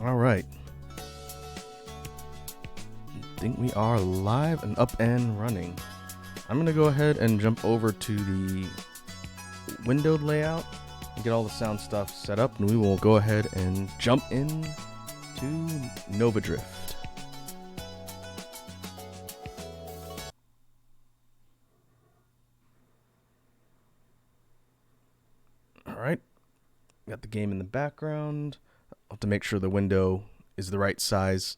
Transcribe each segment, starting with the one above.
All right. I think we are live and up and running. I'm going to go ahead and jump over to the windowed layout and get all the sound stuff set up, and we will go ahead and jump in to Nova Drift. All right. Got the game in the background. I'll have to make sure the window is the right size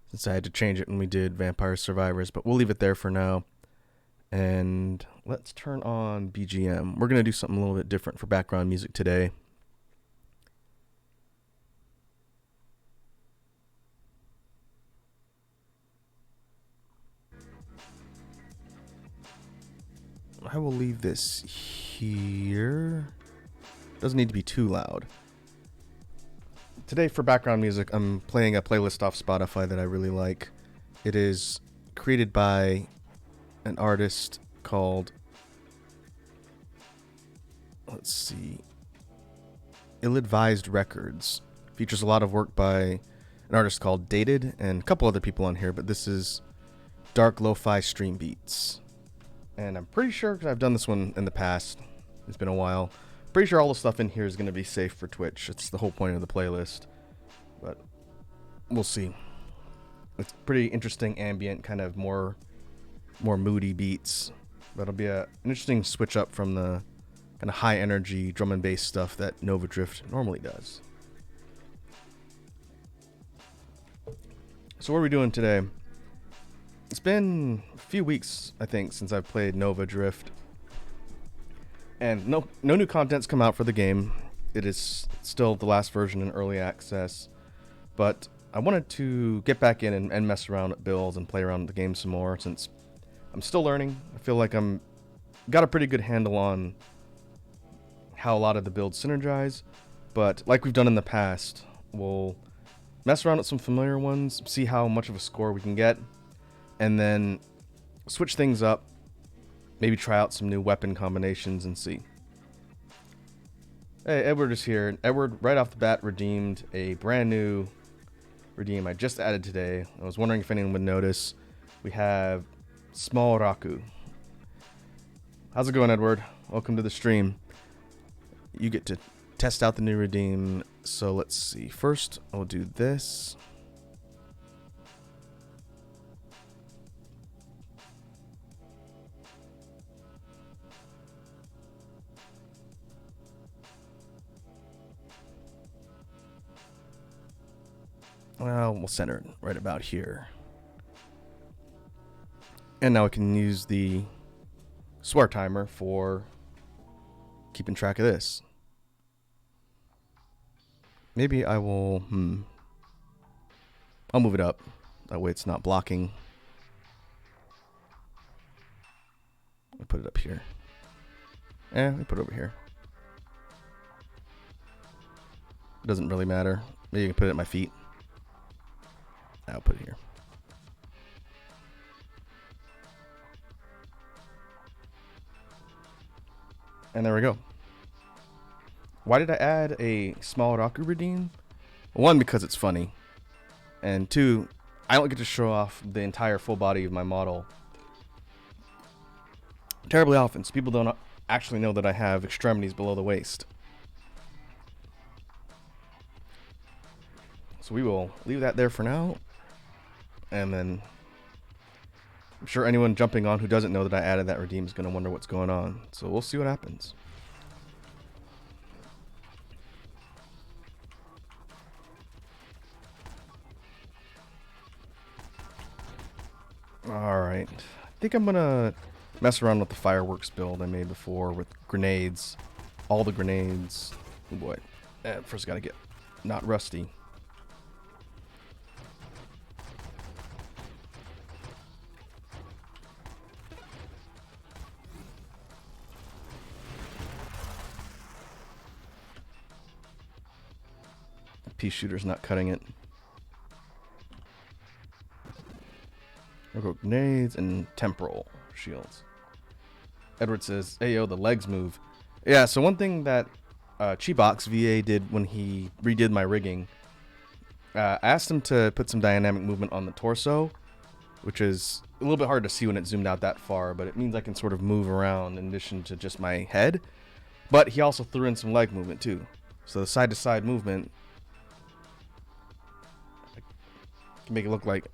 since I had to change it when we did Vampire Survivors, but we'll leave it there for now. And let's turn on BGM. We're going to do something a little bit different for background music today. I will leave this here. Doesn't need to be too loud. Today for background music, I'm playing a playlist off Spotify that I really like. It is created by an artist called, Ill-Advised Records. Features a lot of work by an artist called Dated and a couple other people on here, but this is dark lo-fi stream beats. And I'm pretty sure, because I've done this one in the past, it's been a while, pretty sure all the stuff in here is going to be safe for Twitch. It's the whole point of the playlist, but we'll see. It's pretty interesting, ambient, kind of more moody beats. That'll be an interesting switch up from the kind of high energy drum and bass stuff that Nova Drift normally does. So what are we doing today? It's been a few weeks, I think, since I've played Nova Drift. And no new content's come out for the game. It is still the last version in early access. But I wanted to get back in and mess around with builds and play around with the game some more, since I'm still learning. I feel like I'm got a pretty good handle on how a lot of the builds synergize. But like we've done in the past, we'll mess around with some familiar ones, see how much of a score we can get, and then switch things up. Maybe try out some new weapon combinations and see. Hey, Edward is here. Edward, right off the bat, redeemed a brand new redeem I just added today. I was wondering if anyone would notice. We have Small Raku. How's it going, Edward? Welcome to the stream. You get to test out the new redeem. So let's see. First, I'll do this. Well, we'll center it right about here. And now we can use the swear timer for keeping track of this. Maybe I will, I'll move it up. That way it's not blocking. I'll put it up here. Let me put it over here. Doesn't really matter. Maybe you can put it at my feet. I'll put it here. And there we go. Why did I add a small Raku redeem? One, because it's funny. And two, I don't get to show off the entire full body of my model terribly often, so people don't actually know that I have extremities below the waist. So we will leave that there for now. And then I'm sure anyone jumping on who doesn't know that I added that redeem is going to wonder what's going on. So we'll see what happens. Alright. I think I'm going to mess around with the fireworks build I made before with grenades. All the grenades. Oh boy. First got to get not rusty. Pea shooter's not cutting it. I'll go grenades and temporal shields. Edward says, hey yo, the legs move. Yeah, so one thing that Chibox VA did when he redid my rigging I asked him to put some dynamic movement on the torso, which is a little bit hard to see when it's zoomed out that far, but it means I can sort of move around in addition to just my head. But he also threw in some leg movement too. So the side-to-side movement can make it look like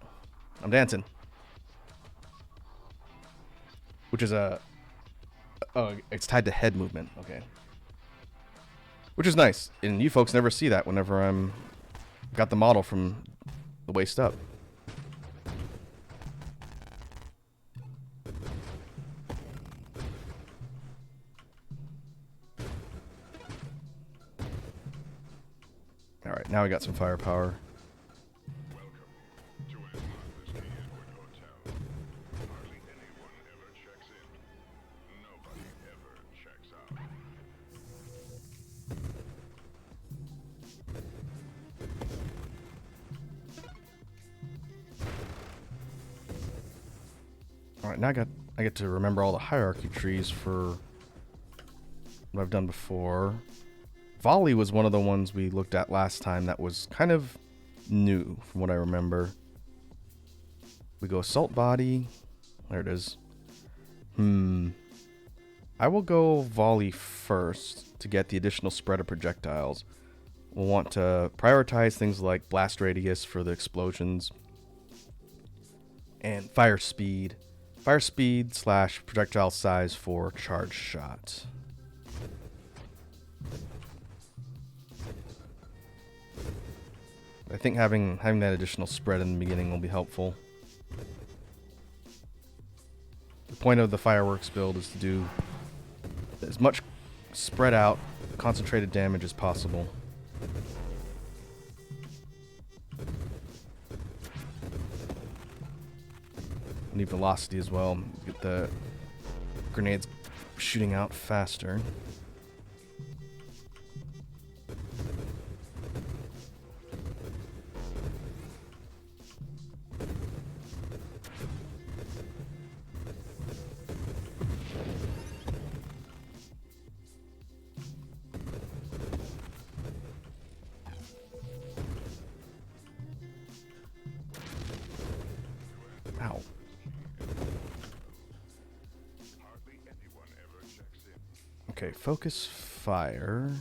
I'm dancing. Which is it's tied to head movement. Okay. Which is nice. And you folks never see that whenever I'm got the model from the waist up. Alright, now we got some firepower. Alright, now I get to remember all the hierarchy trees for what I've done before. Volley was one of the ones we looked at last time that was kind of new from what I remember. We go assault body. There it is. I will go volley first to get the additional spread of projectiles. We'll want to prioritize things like blast radius for the explosions and fire speed. Fire speed / projectile size for charge shot. I think having that additional spread in the beginning will be helpful. The point of the fireworks build is to do as much spread out, concentrated damage as possible. Need velocity as well. Get the grenades shooting out faster. Ow. Okay, focus fire.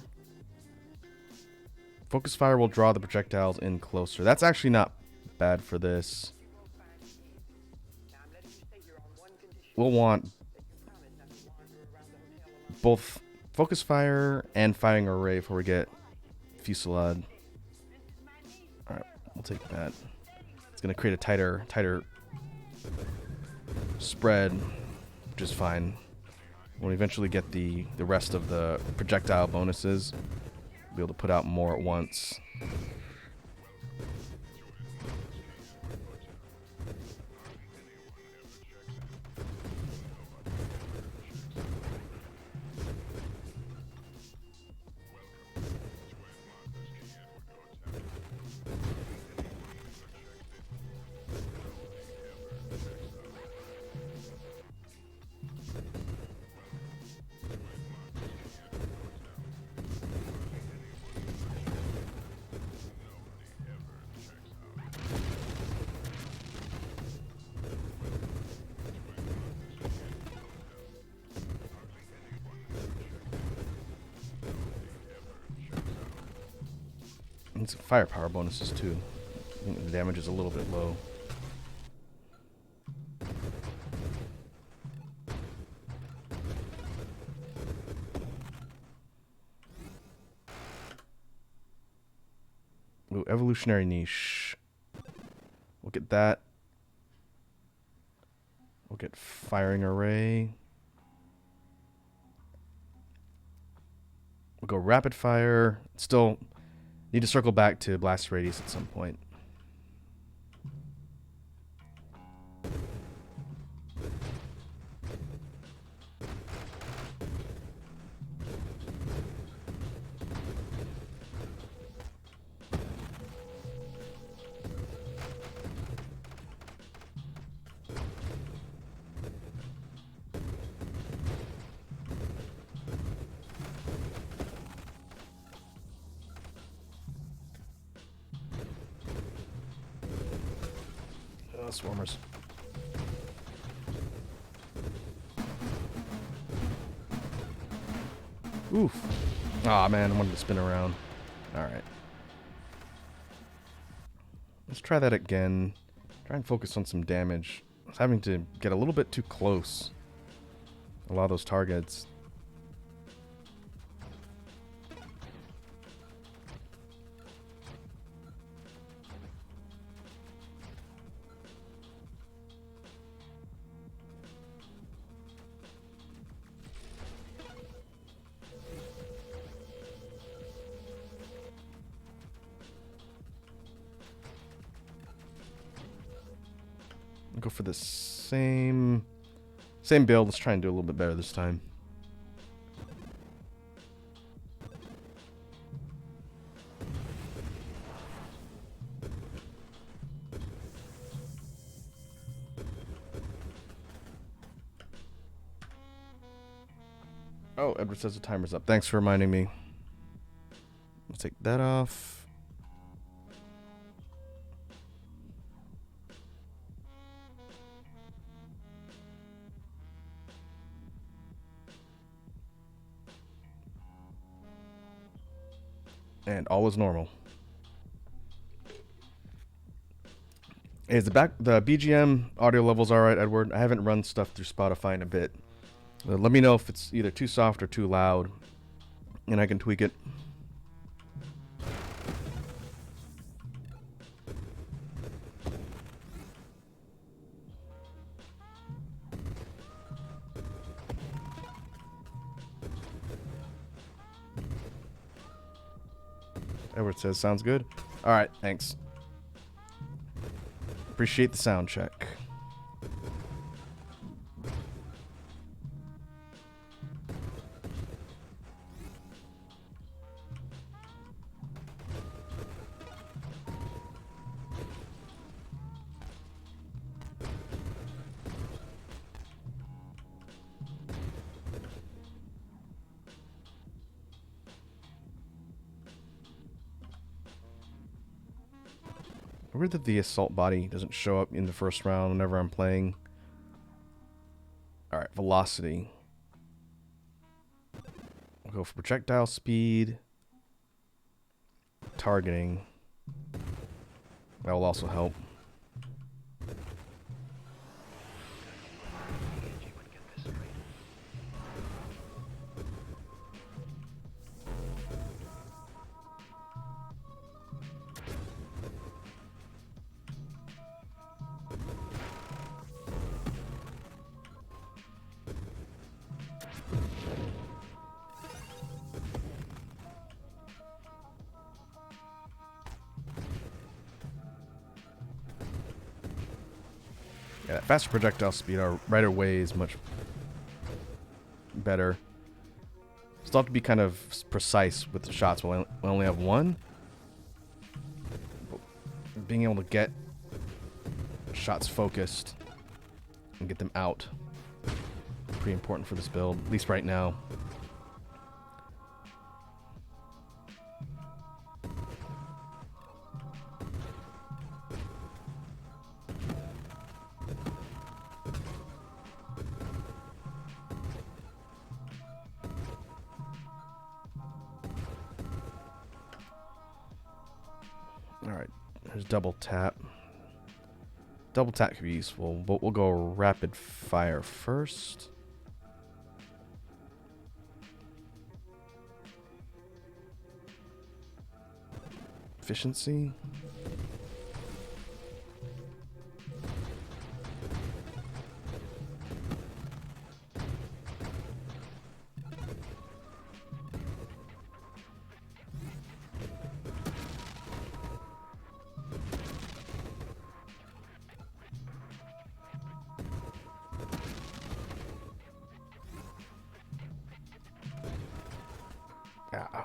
Focus fire will draw the projectiles in closer. That's actually not bad for this. We'll want both focus fire and firing array before we get fusillade. Alright, we'll take that. It's going to create a tighter spread, which is fine. When we eventually get the rest of the projectile bonuses, we'll be able to put out more at once. And some firepower bonuses too. I think the damage is a little bit low. Ooh, evolutionary niche. We'll get that. We'll get firing array. We'll go rapid fire. Still need to circle back to blast radius at some point. swarmers. Oof. Aw, man, I wanted to spin around. Alright. Let's try that again. Try and focus on some damage. I was having to get a little bit too close. A lot of those targets. Go for the same build. Let's try and do a little bit better this time. Oh, Edward says the timer's up. Thanks for reminding me. Let's take that off. And all is normal. Is the BGM audio levels alright, Edward? I haven't run stuff through Spotify in a bit. Let me know if it's either too soft or too loud, and I can tweak it. Edward says, sounds good. Alright, thanks. Appreciate the sound check. Weird that the assault body doesn't show up in the first round whenever I'm playing. Alright, velocity. We'll go for projectile speed. Targeting. That will also help. Yeah, faster projectile speed right away is much better. Still have to be kind of precise with the shots. We only have one. But being able to get shots focused and get them out, pretty important for this build, at least right now. Alright, there's double tap. Double tap could be useful, but we'll go rapid fire first. Efficiency. Yeah.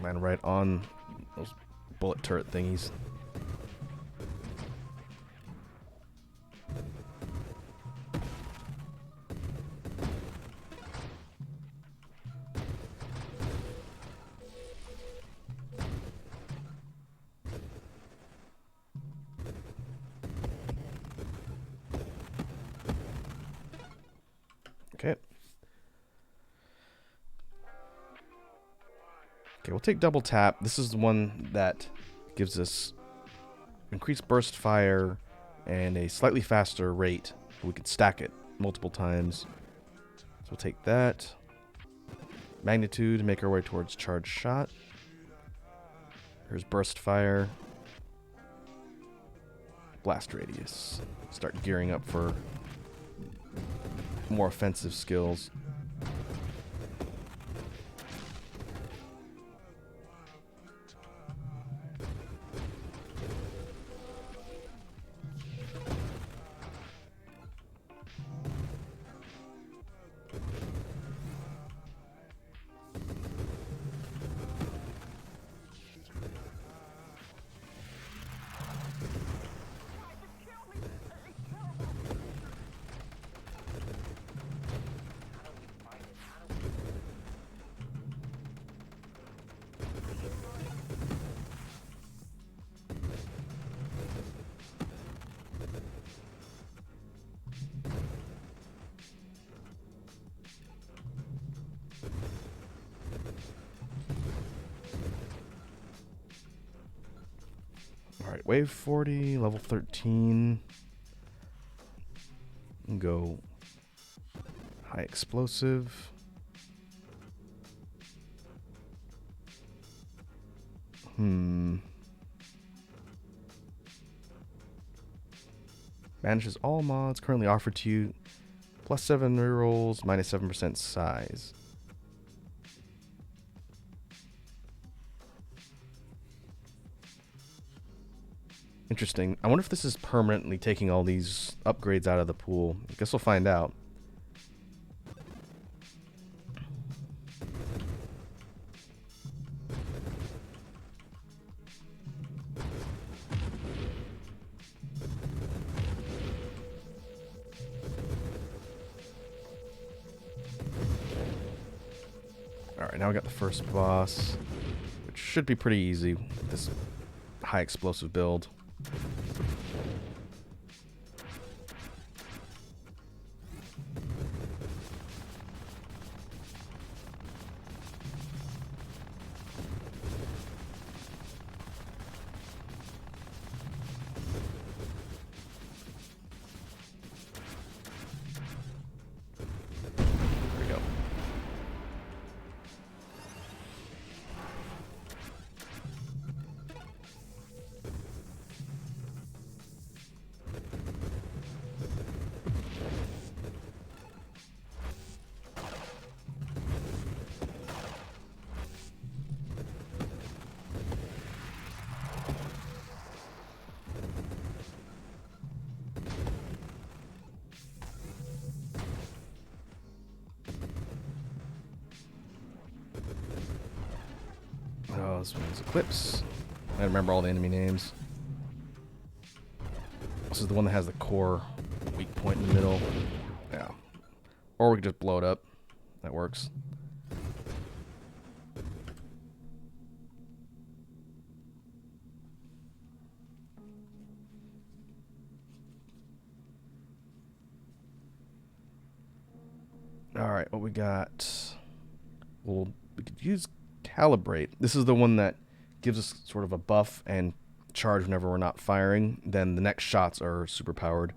Land right on those bullet turret thingies. Okay. Okay, we'll take double tap. This is the one that gives us increased burst fire and a slightly faster rate. We can stack it multiple times. So we'll take that. Magnitude to make our way towards charged shot. Here's burst fire. Blast radius. Start gearing up for more offensive skills. Alright, wave 40, level 13. And go high explosive. Banishes all mods currently offered to you. +7 rerolls, -7% size. Interesting. I wonder if this is permanently taking all these upgrades out of the pool. I guess we'll find out. Alright, now we got the first boss, which should be pretty easy with this high explosive build. There we go. Oh, this one's Eclipse. I remember all the enemy names. This is the one that has the core weak point in the middle. Yeah. Or we could just blow it up. That works. Alright, what we got? Well, we could use Calibrate. This is the one that gives us sort of a buff and charge whenever we're not firing. Then the next shots are super powered.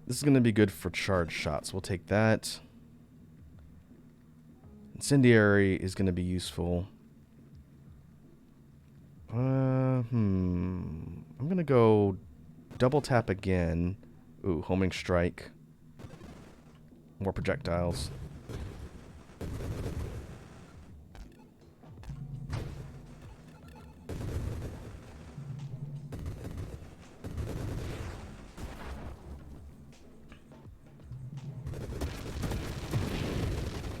This is going to be good for charge shots. We'll take that. Incendiary is going to be useful. I'm going to go double tap again. Ooh, homing strike. More projectiles.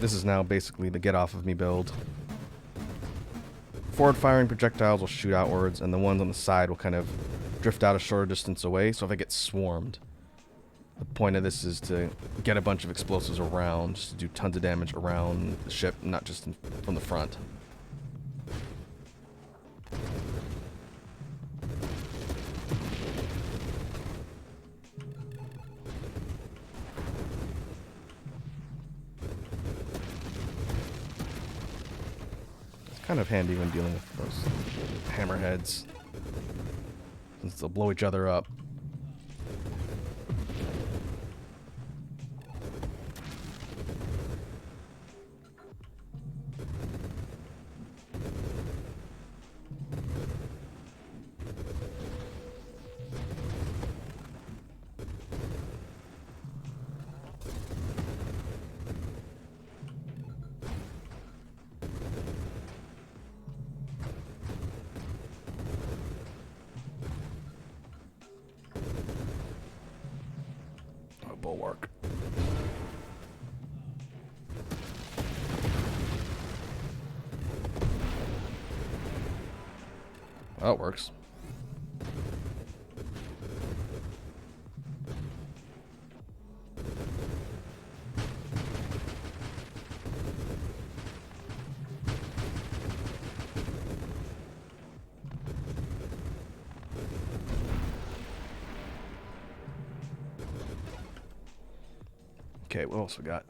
This is now basically the get off of me build. Forward firing projectiles will shoot outwards, and the ones on the side will kind of drift out a shorter distance away, so if I get swarmed, the point of this is to get a bunch of explosives around, just to do tons of damage around the ship, not just from the front. Kind of handy when dealing with those hammerheads, since they'll blow each other up. Bulwark. Well, it works. Okay, what else we got?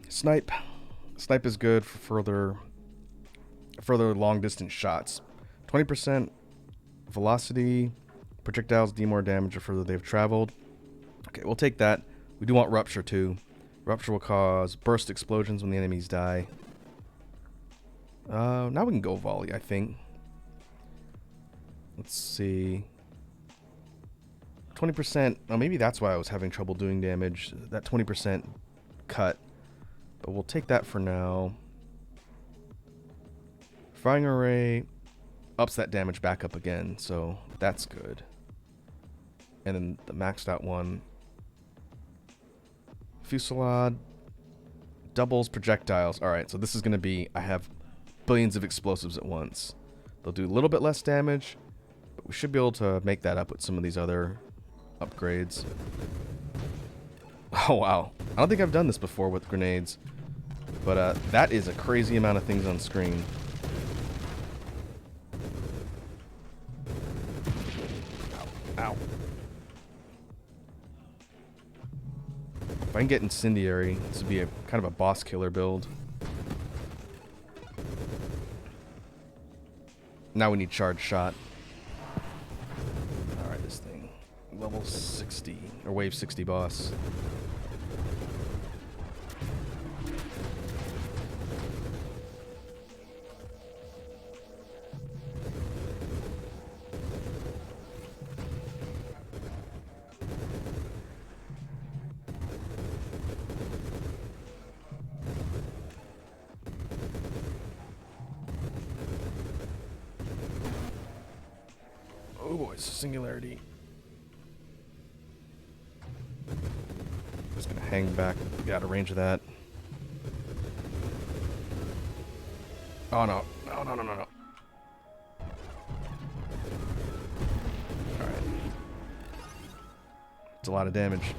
Snipe. Snipe is good for further long distance shots. 20% velocity. Projectiles do more damage the further they've traveled. Okay, we'll take that. We do want Rupture too. Rupture will cause burst explosions when the enemies die. Now we can go volley, I think. Let's see. 20%. Oh, maybe that's why I was having trouble doing damage. That 20% cut. But we'll take that for now. Firing array ups that damage back up again, so that's good. And then the maxed out one. Fusillade doubles projectiles. Alright, so this is going to be, I have billions of explosives at once. They'll do a little bit less damage, but we should be able to make that up with some of these other upgrades. Oh wow, I don't think I've done this before with grenades, but that is a crazy amount of things on screen. Ow, ow. If I can get incendiary, this would be a kind of a boss killer build. Now we need charge shot. Alright, this thing. Level 60, or wave 60 boss. Oh boy, it's a singularity. Just gonna hang back, get out of range of that. Oh no, no, no, no, no, no. Alright. It's a lot of damage.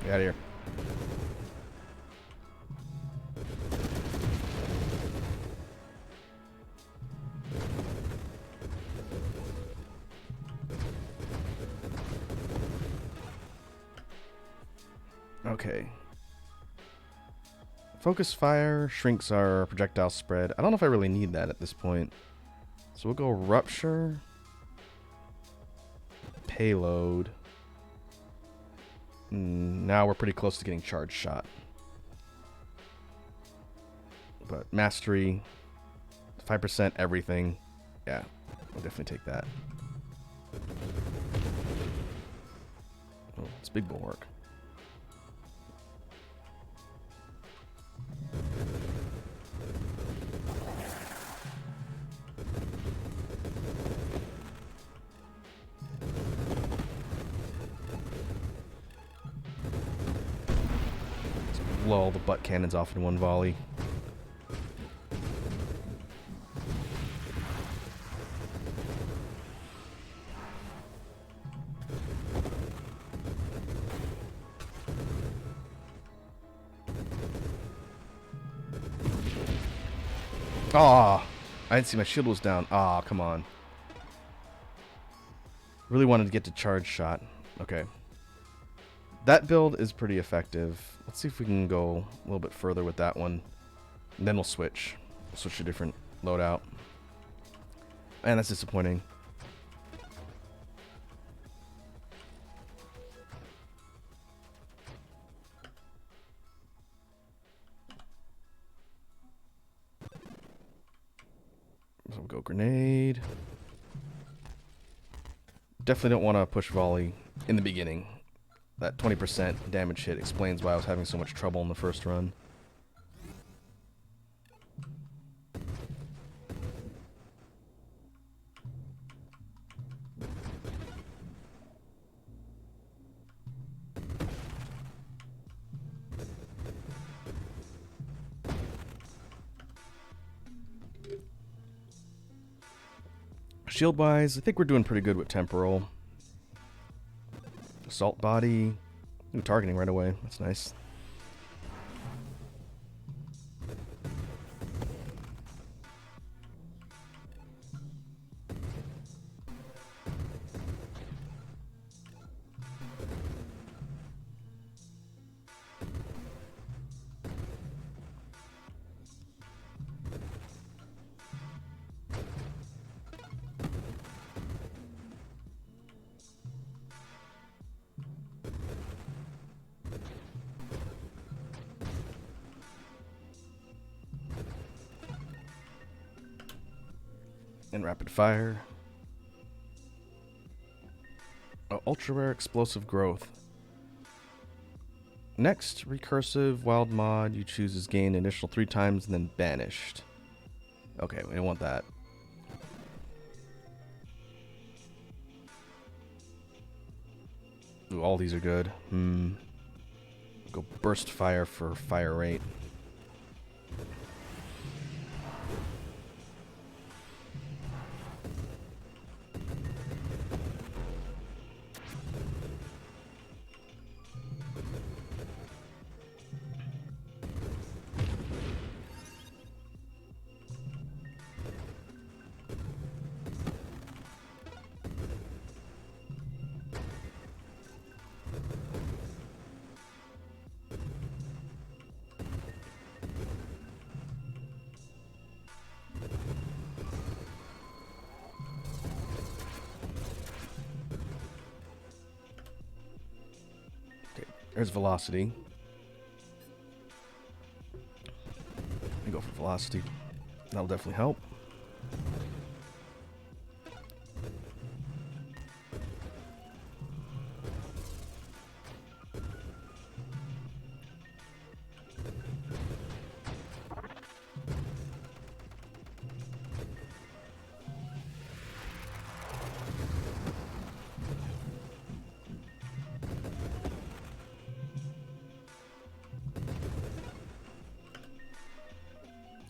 Get out of here. Okay. Focus fire shrinks our projectile spread. I don't know if I really need that at this point. So we'll go rupture. Payload. Now we're pretty close to getting charge shot. But mastery, 5% everything. Yeah, we'll definitely take that. Oh, it's big bulwark. Blow all the butt cannons off in one volley. Ah, I didn't see my shield was down. Ah, come on. Really wanted to get to charge shot. Okay. That build is pretty effective. Let's see if we can go a little bit further with that one. And then we'll switch. Switch to a different loadout. Man, that's disappointing. So we'll go grenade. Definitely don't want to push volley in the beginning. That 20% damage hit explains why I was having so much trouble in the first run. Shield-wise, I think we're doing pretty good with temporal. Assault body. Ooh, targeting right away. That's nice. And rapid fire. Oh, ultra rare explosive growth. Next, recursive wild mod you choose is gained initial 3 times and then banished. Okay, we don't want that. Ooh, all these are good. Go burst fire for fire rate. There's velocity. We go for velocity. That'll definitely help.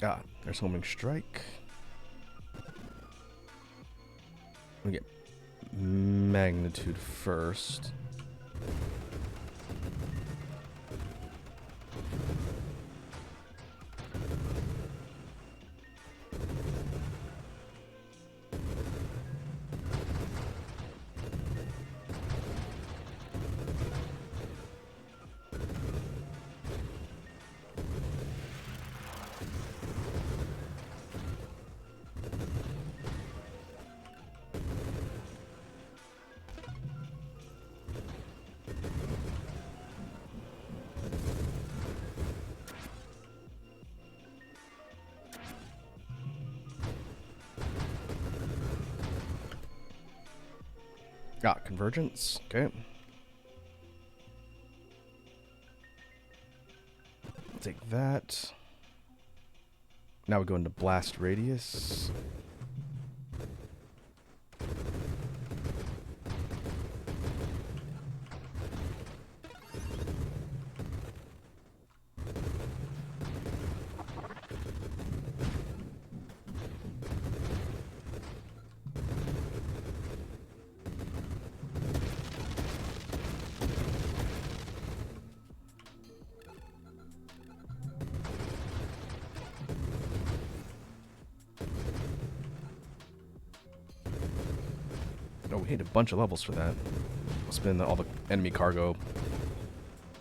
Ah, there's homing strike. We get magnitude first. Got convergence. Okay. Take that. Now we go into blast radius. we need a bunch of levels for that. I'll spend all the enemy cargo.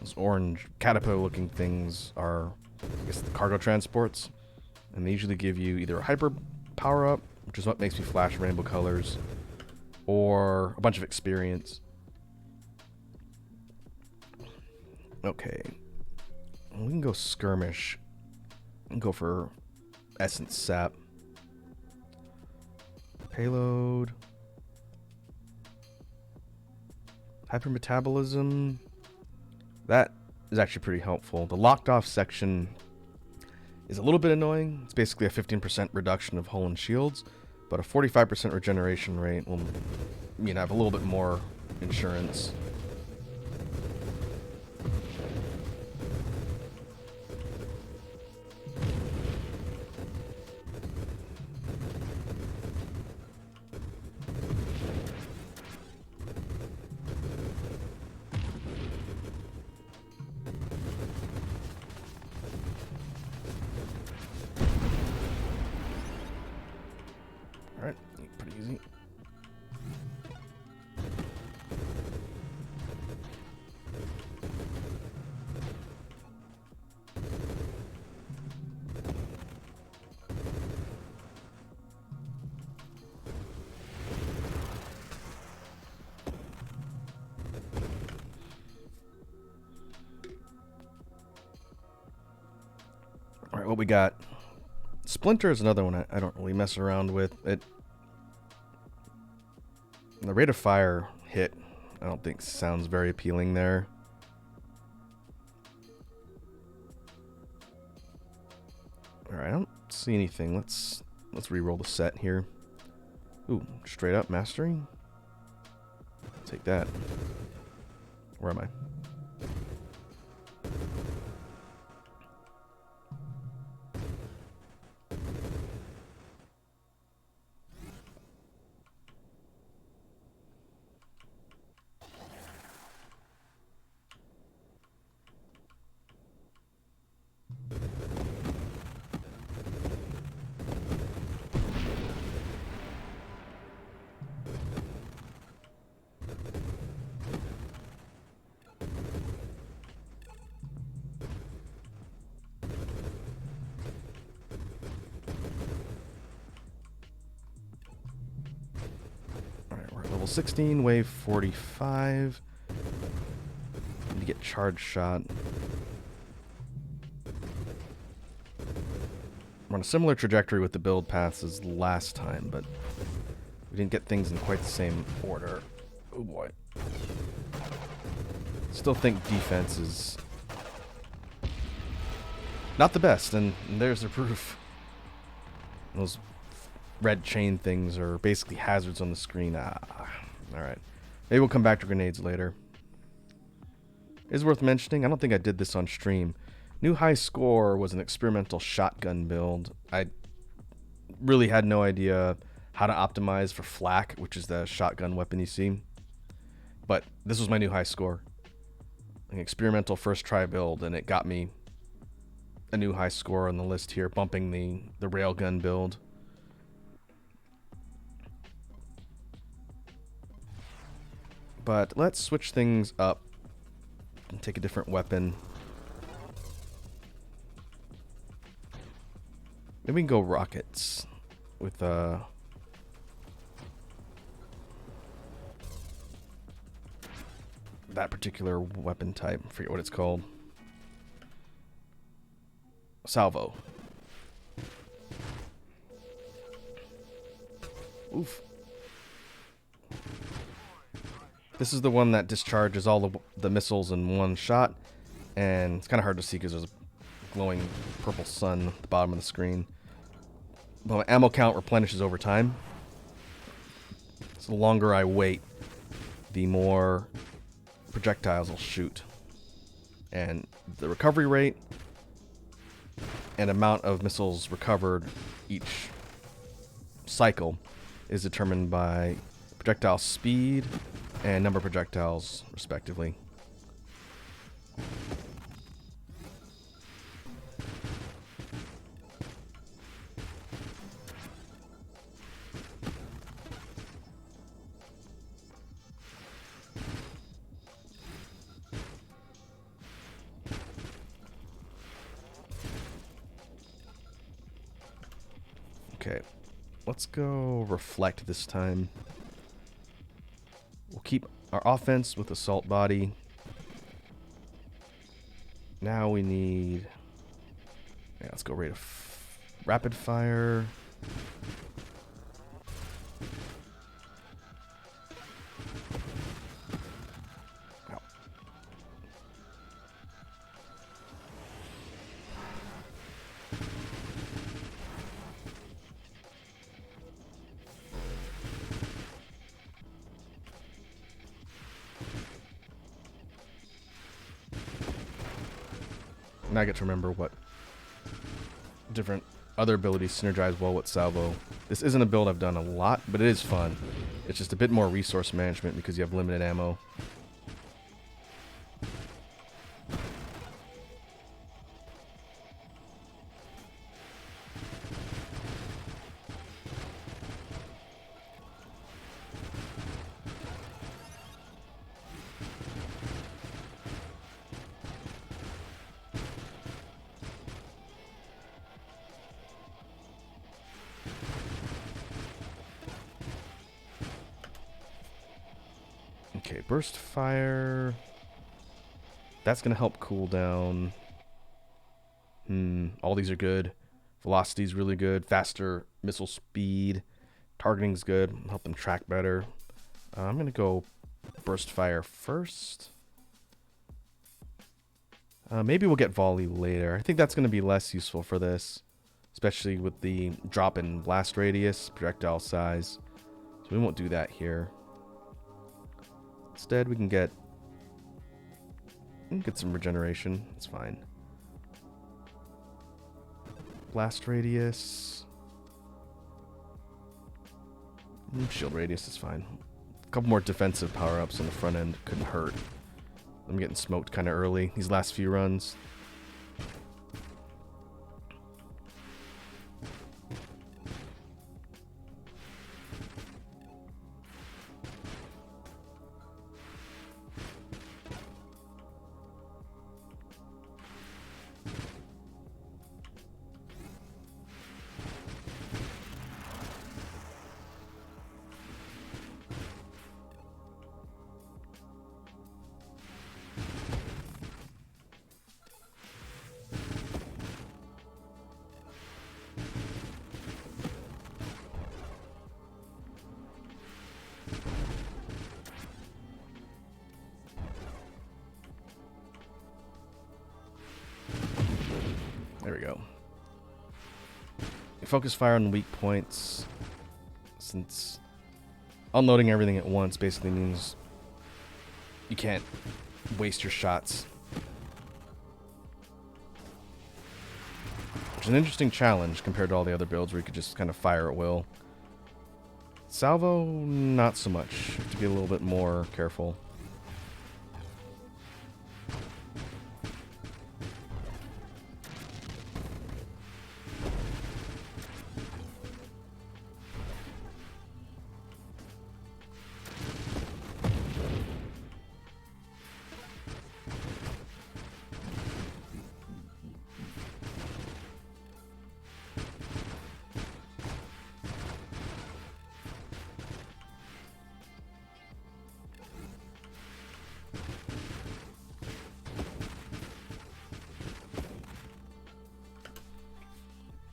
Those orange caterpillar-looking things are, I guess, the cargo transports. And they usually give you either a hyper power-up, which is what makes me flash rainbow colors, or a bunch of experience. Okay. We can go skirmish. We can go for essence sap. Payload. Hypermetabolism. That is actually pretty helpful. The locked off section is a little bit annoying. It's basically a 15% reduction of hull and shields, but a 45% regeneration rate will have a little bit more insurance. Alright, pretty easy. Alright, what we got? Splinter is another one I don't really mess around with. The rate of fire hit, I don't think sounds very appealing there. Alright, I don't see anything. Let's re-roll the set here. Ooh, straight up mastery. Take that. Where am I? Level 16, wave 45. Need to get charge shot. We're on a similar trajectory with the build paths as last time, but we didn't get things in quite the same order. Oh boy. Still think defense is not the best, and there's the proof. Those red chain things are basically hazards on the screen. Alright. Maybe we'll come back to grenades later. It's worth mentioning, I don't think I did this on stream. New high score was an experimental shotgun build. I really had no idea how to optimize for flak, which is the shotgun weapon you see. But this was my new high score. An experimental first try build, and it got me a new high score on the list here, bumping the railgun build. But let's switch things up and take a different weapon. Maybe we can go rockets with that particular weapon type. I forget what it's called. Salvo. Oof. This is the one that discharges all the missiles in one shot, and it's kind of hard to see because there's a glowing purple sun at the bottom of the screen. But my ammo count replenishes over time. So the longer I wait, the more projectiles will shoot. And the recovery rate and amount of missiles recovered each cycle is determined by projectile speed and number of projectiles, respectively. Okay, let's go reflect this time. We'll keep our offense with assault body. Now we need... Yeah, let's go rate of rapid fire. Ow. Now I get to remember what different other abilities synergize well with Salvo. This isn't a build I've done a lot, but it is fun. It's just a bit more resource management because you have limited ammo. Okay, burst fire. That's going to help cool down. All these are good. Velocity's really good. Faster missile speed. Targeting's good. Help them track better. I'm going to go burst fire first. Maybe we'll get volley later. I think that's going to be less useful for this, especially with the drop in blast radius, projectile size. So we won't do that here. Instead, we can get some regeneration. It's fine. Blast radius. Shield radius is fine. A couple more defensive power-ups on the front end couldn't hurt. I'm getting smoked kind of early these last few runs. There we go. Focus fire on weak points, since unloading everything at once basically means you can't waste your shots. Which is an interesting challenge compared to all the other builds where you could just kind of fire at will. Salvo, not so much. You have to be a little bit more careful.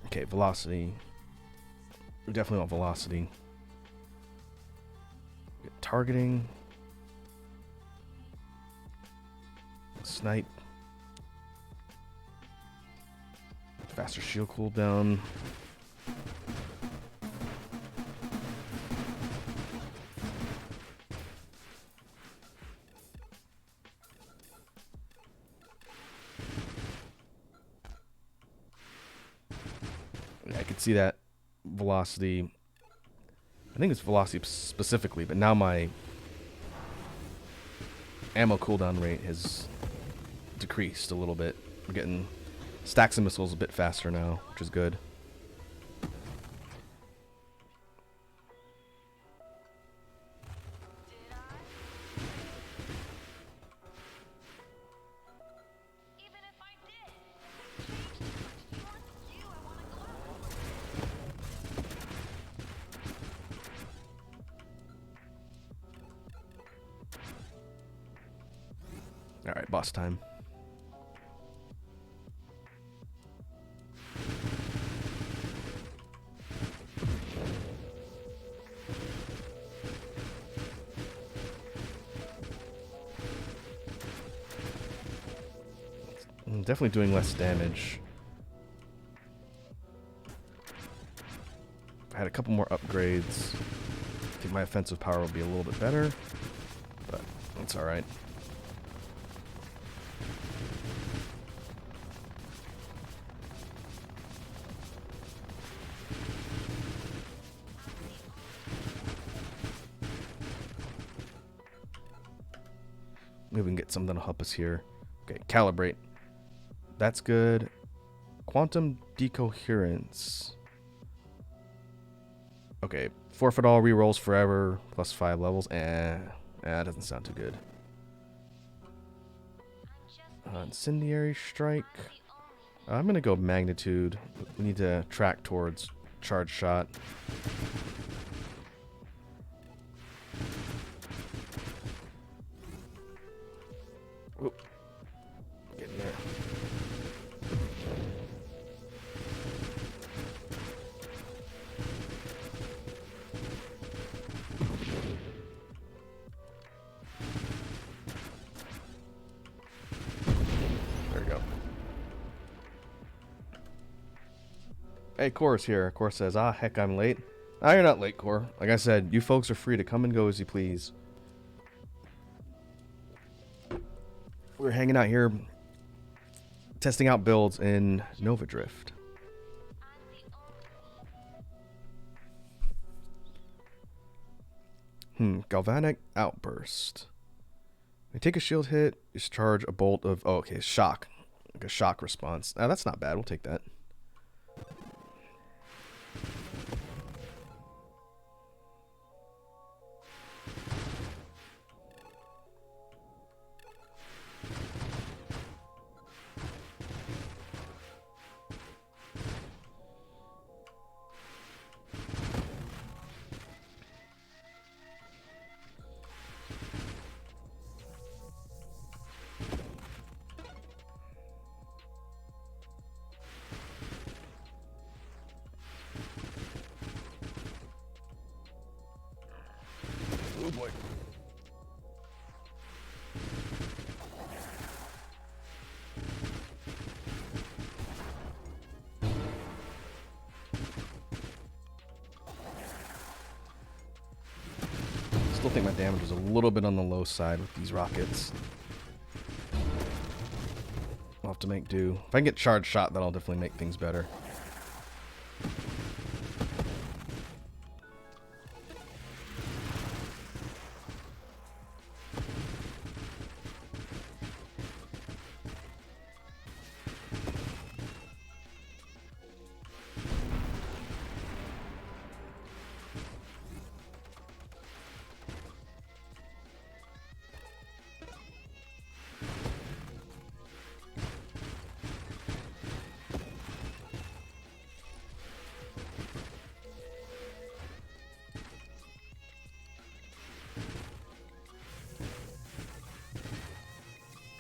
Okay, velocity. We definitely want velocity. Targeting. Snipe. Faster shield cooldown. I could see that velocity. I think it's velocity specifically, but now my ammo cooldown rate has decreased a little bit. We're getting stacks of missiles a bit faster now, which is good. boss time. I'm definitely doing less damage. If I had a couple more upgrades, I think my offensive power will be a little bit better, but it's alright. Maybe we can get something to help us here. Okay, calibrate. That's good. Quantum decoherence. Okay, forfeit all rerolls forever, plus 5 levels. That doesn't sound too good. Incendiary strike. I'm gonna go magnitude. We need to track towards charge shot. Oop. Getting there. There we go. Hey, Core's here. Core says, ah, heck, I'm late. Ah, you're not late, Core. Like I said, you folks are free to come and go as you please. We're hanging out here, testing out builds in Nova Drift. Galvanic outburst. When you take a shield hit, you charge a bolt of... Oh, okay, shock. Like a shock response. Now, that's not bad. We'll take that. Oh boy. Still think my damage is a little bit on the low side with these rockets. I'll have to make do. If I can get charge shot, that'll definitely make things better.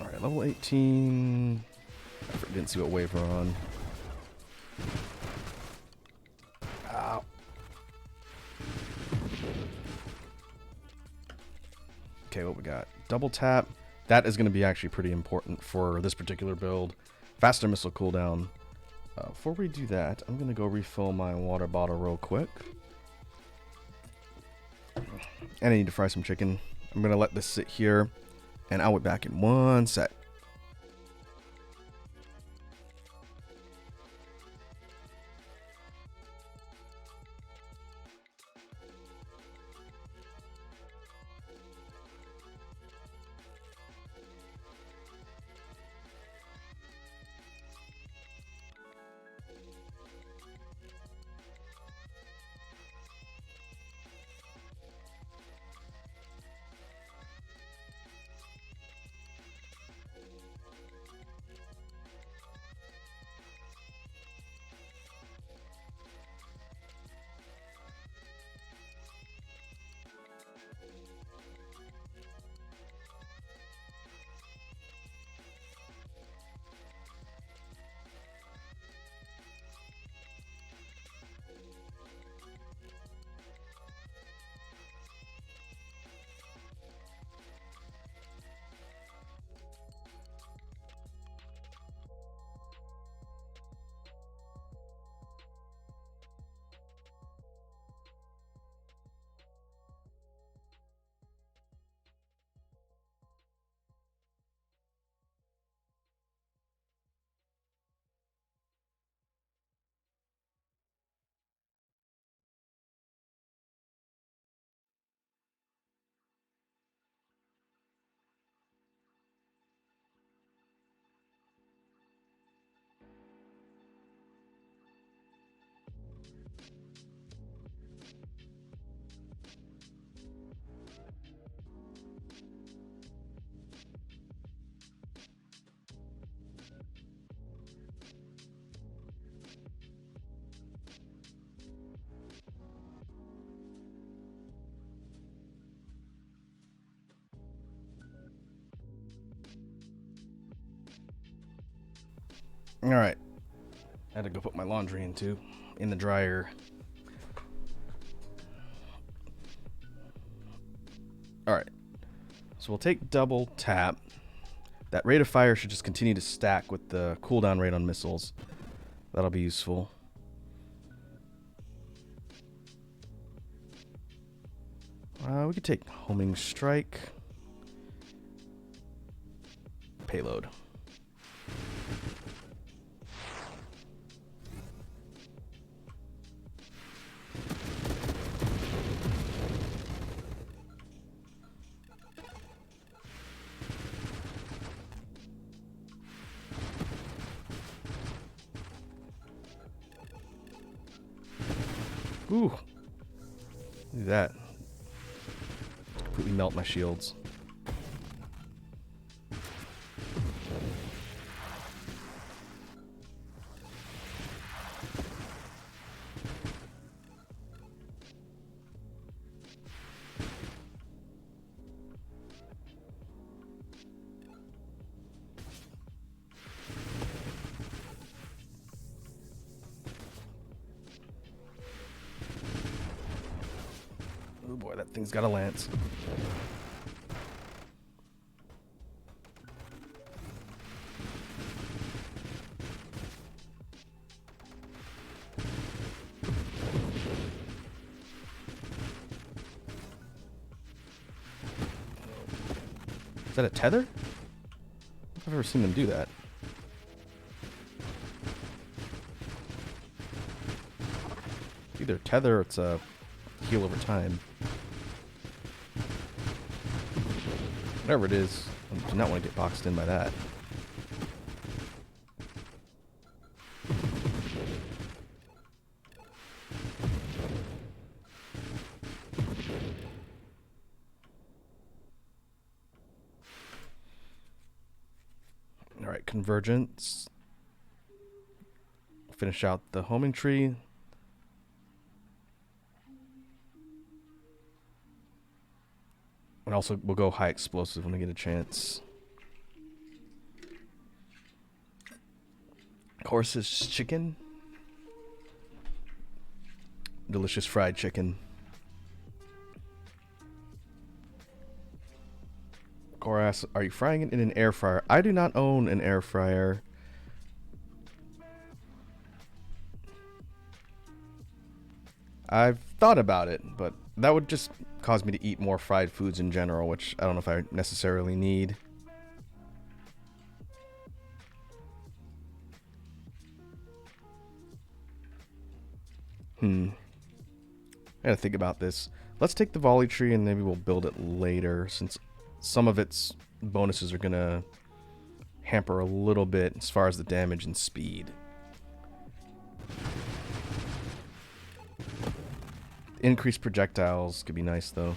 Alright, level 18. I didn't see what wave we're on. Ow. Okay, what we got? Double tap. That is going to be actually pretty important for this particular build. Faster missile cooldown. Before we do that, I'm going to go refill my water bottle real quick. And I need to fry some chicken. I'm going to let this sit here, and I'll be back in one sec. Alright. I had to go put my laundry in the dryer. Alright. So we'll take double tap. That rate of fire should just continue to stack with the cooldown rate on missiles. That'll be useful. We could take homing strike. Payload. Ooh. Look at that. Completely melt my shields. Oh boy, that thing's got a lance. Is that a tether? I've never seen them do that. Either tether or it's a heal over time. Whatever it is, I do not want to get boxed in by that. Alright, convergence. Finish out the homing tree. And also, we'll go high explosive when we get a chance. Horse's chicken. Delicious fried chicken. Koras, are you frying it in an air fryer? I do not own an air fryer. I've thought about it, but that would just cause me to eat more fried foods in general, which I don't know if I necessarily need. I gotta think about this. Let's take the volley tree and maybe we'll build it later, since some of its bonuses are gonna hamper a little bit as far as the damage and speed. Increased projectiles could be nice, though.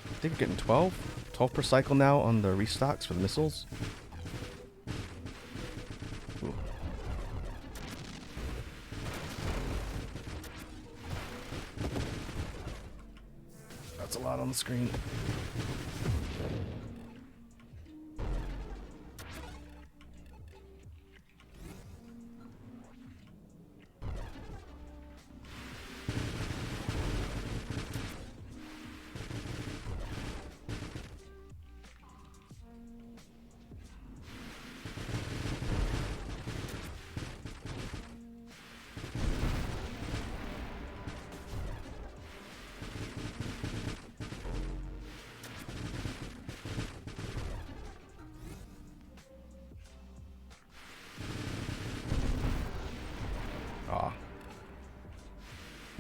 I think we're getting 12? 12 per cycle now on the restocks for the missiles. Ooh. That's a lot on the screen.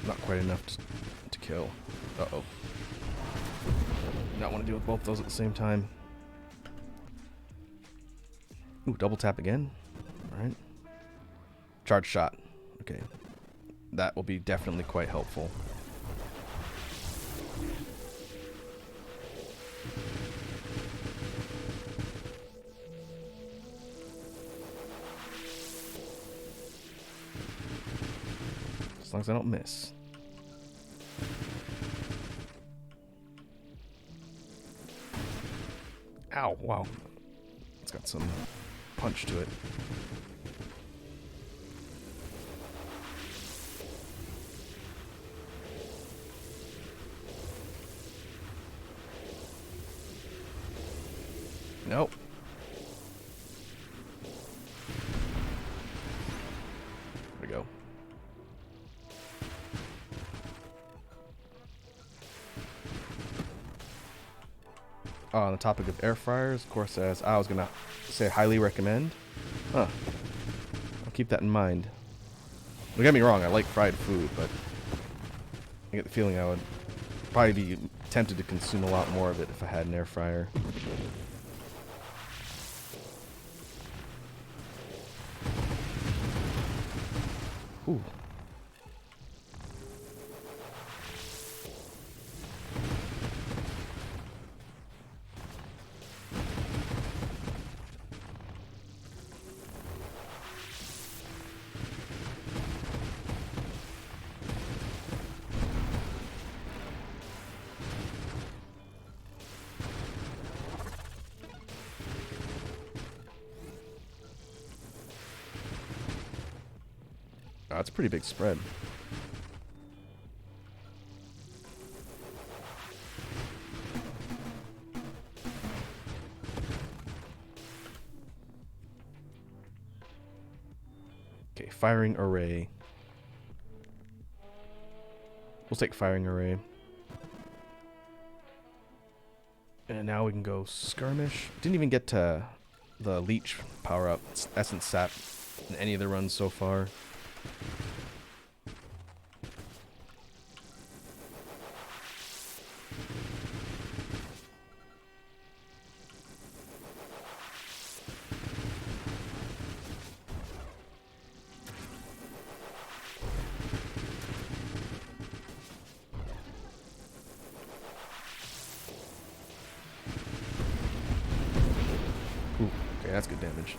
Not quite enough to kill. Uh-oh. Not want to deal with both those at the same time. Ooh, double tap again. Alright. Charge shot. Okay. That will be definitely quite helpful. As long as I don't miss. Ow, wow. It's got some punch to it. Nope. There we go. On the topic of air fryers, of course, as I was gonna say, highly recommend. Huh. I'll keep that in mind. Don't get me wrong, I like fried food, but I get the feeling I would probably be tempted to consume a lot more of it if I had an air fryer. Ooh. Oh, that's a pretty big spread. Okay, firing array. We'll take firing array. And now we can go skirmish. Didn't even get to the leech power up. It's essence sap in any of the runs so far. Ooh, okay, that's good damage.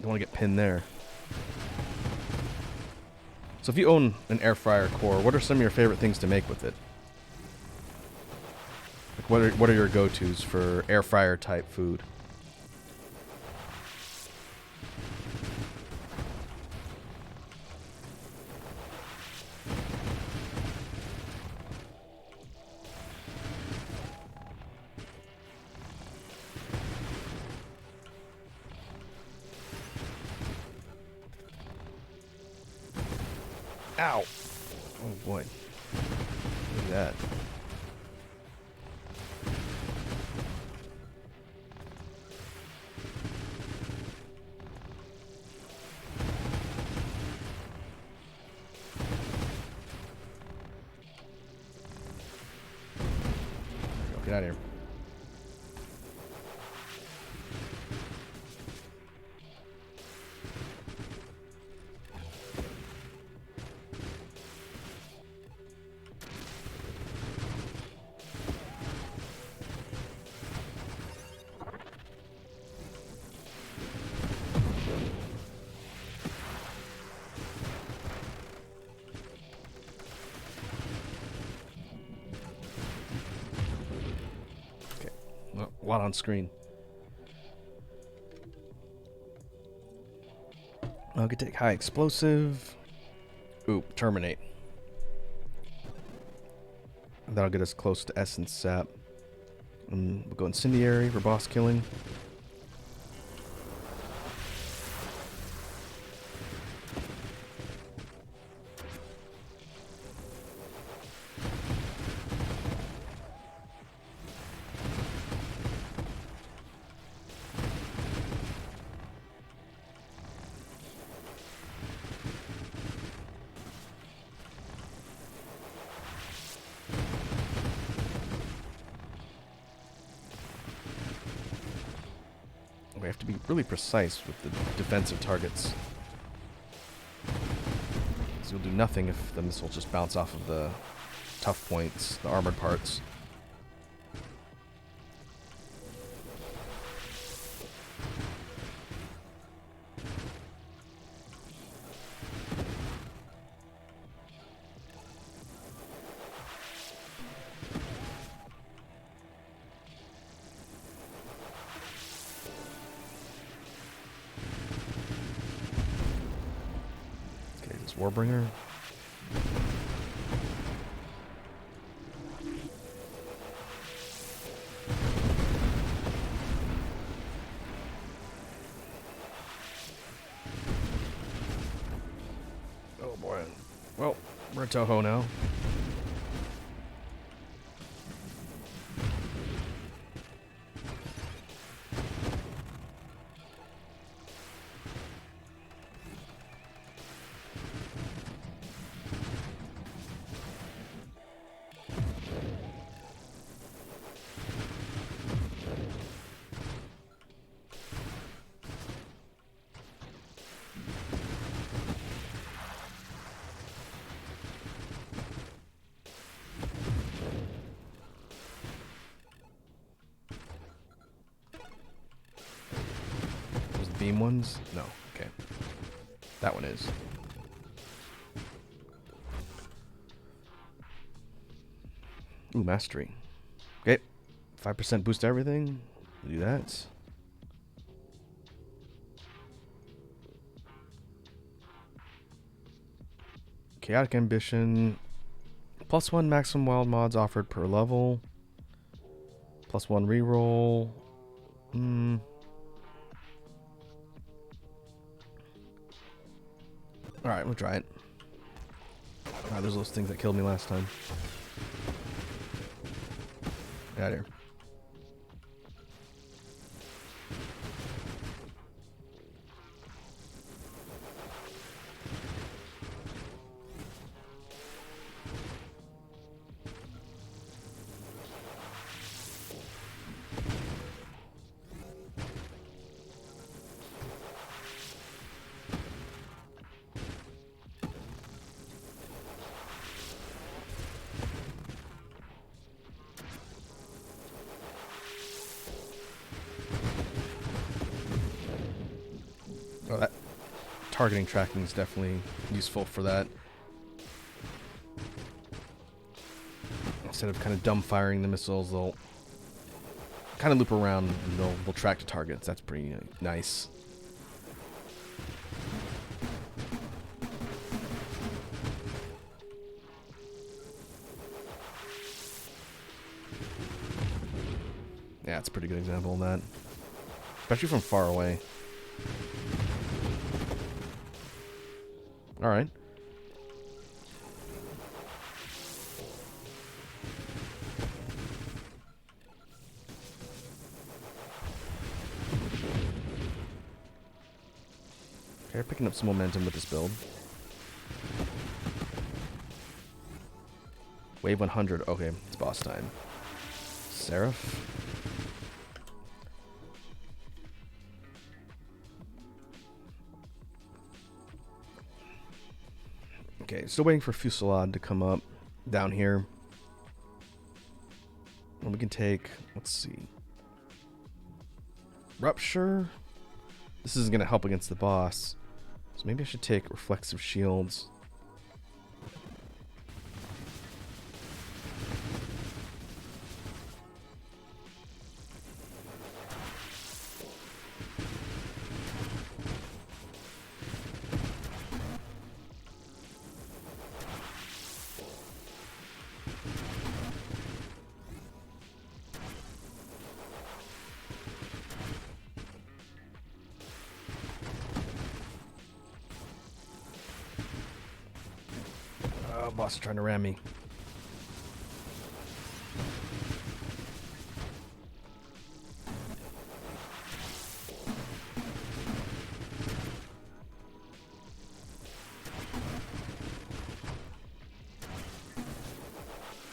Don't want to get pinned there. So if you own an air fryer core, what are some of your favorite things to make with it? Like what are your go-tos for air fryer type food? Ow! Oh boy. Look at that. Get out of here. A lot on screen. I could take high explosive. Ooh, terminate. That'll get us close to essence sap. And we'll go incendiary for boss killing. We have to be really precise with the defensive targets. Because you'll do nothing if the missiles just bounce off of the tough points, the armored parts. Warbringer. Oh boy. Well, we're at Toho now. Beam ones? No. Okay. That one is. Ooh, mastery. Okay. 5% boost everything. Do that. Chaotic ambition. +1 maximum wild mods offered per level. +1 reroll. Alright, we'll try it. Ah, there's those things that killed me last time. Get out of here. Oh, that targeting tracking is definitely useful for that. Instead of kind of dumb firing the missiles, they'll kind of loop around and they'll track to targets. That's pretty nice. Yeah, it's a pretty good example of that. Especially from far away. Alright. Okay, picking up some momentum with this build. Wave 100. Okay, it's boss time. Seraph. Okay, still waiting for Fusillade to come up down here. And we can take, let's see. Rupture. This isn't going to help against the boss. So maybe I should take Reflexive Shields. Oh, boss is trying to ram me.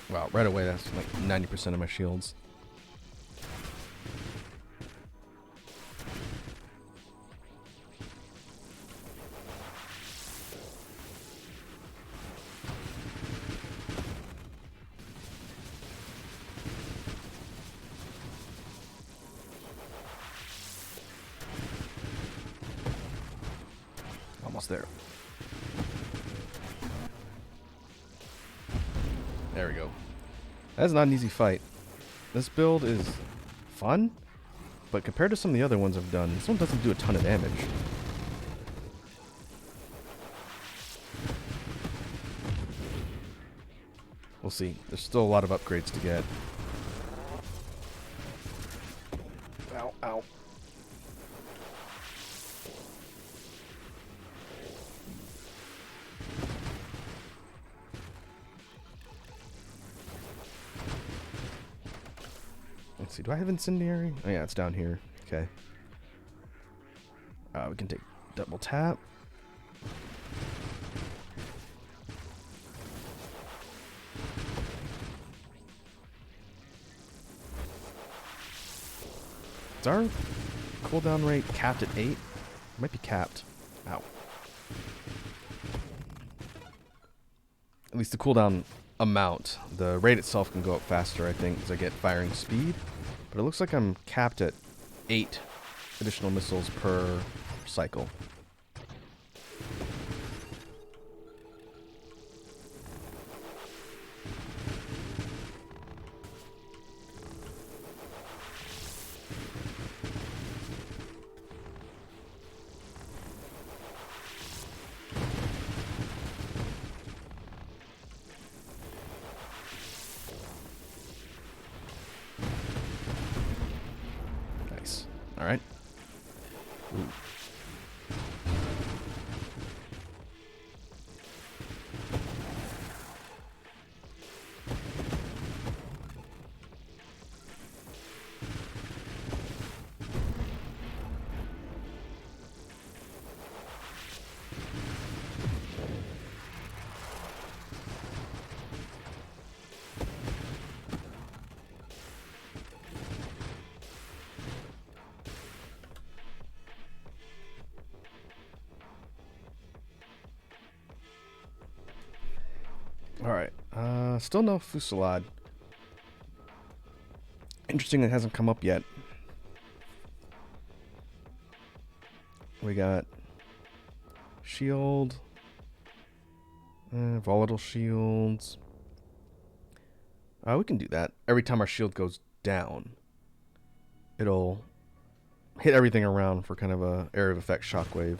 Wow, right away that's like 90% of my shields. almost there. There we go. That's not an easy fight. This build is fun, but compared to some of the other ones I've done, this one doesn't do a ton of damage. We'll see. There's still a lot of upgrades to get. Ow, ow. Let's see, do I have incendiary? Oh yeah, it's down here. Okay. We can take double tap. Is our cooldown rate capped at 8? It might be capped. Ow. At least the cooldown amount. The rate itself can go up faster, I think, as I get firing speed. But it looks like I'm capped at 8 additional missiles per cycle. All right. Ooh. Alright, still no fusillade. Interesting, it hasn't come up yet. We got shield, volatile shields. We can do that. Every time our shield goes down, it'll hit everything around for kind of a area of effect shockwave.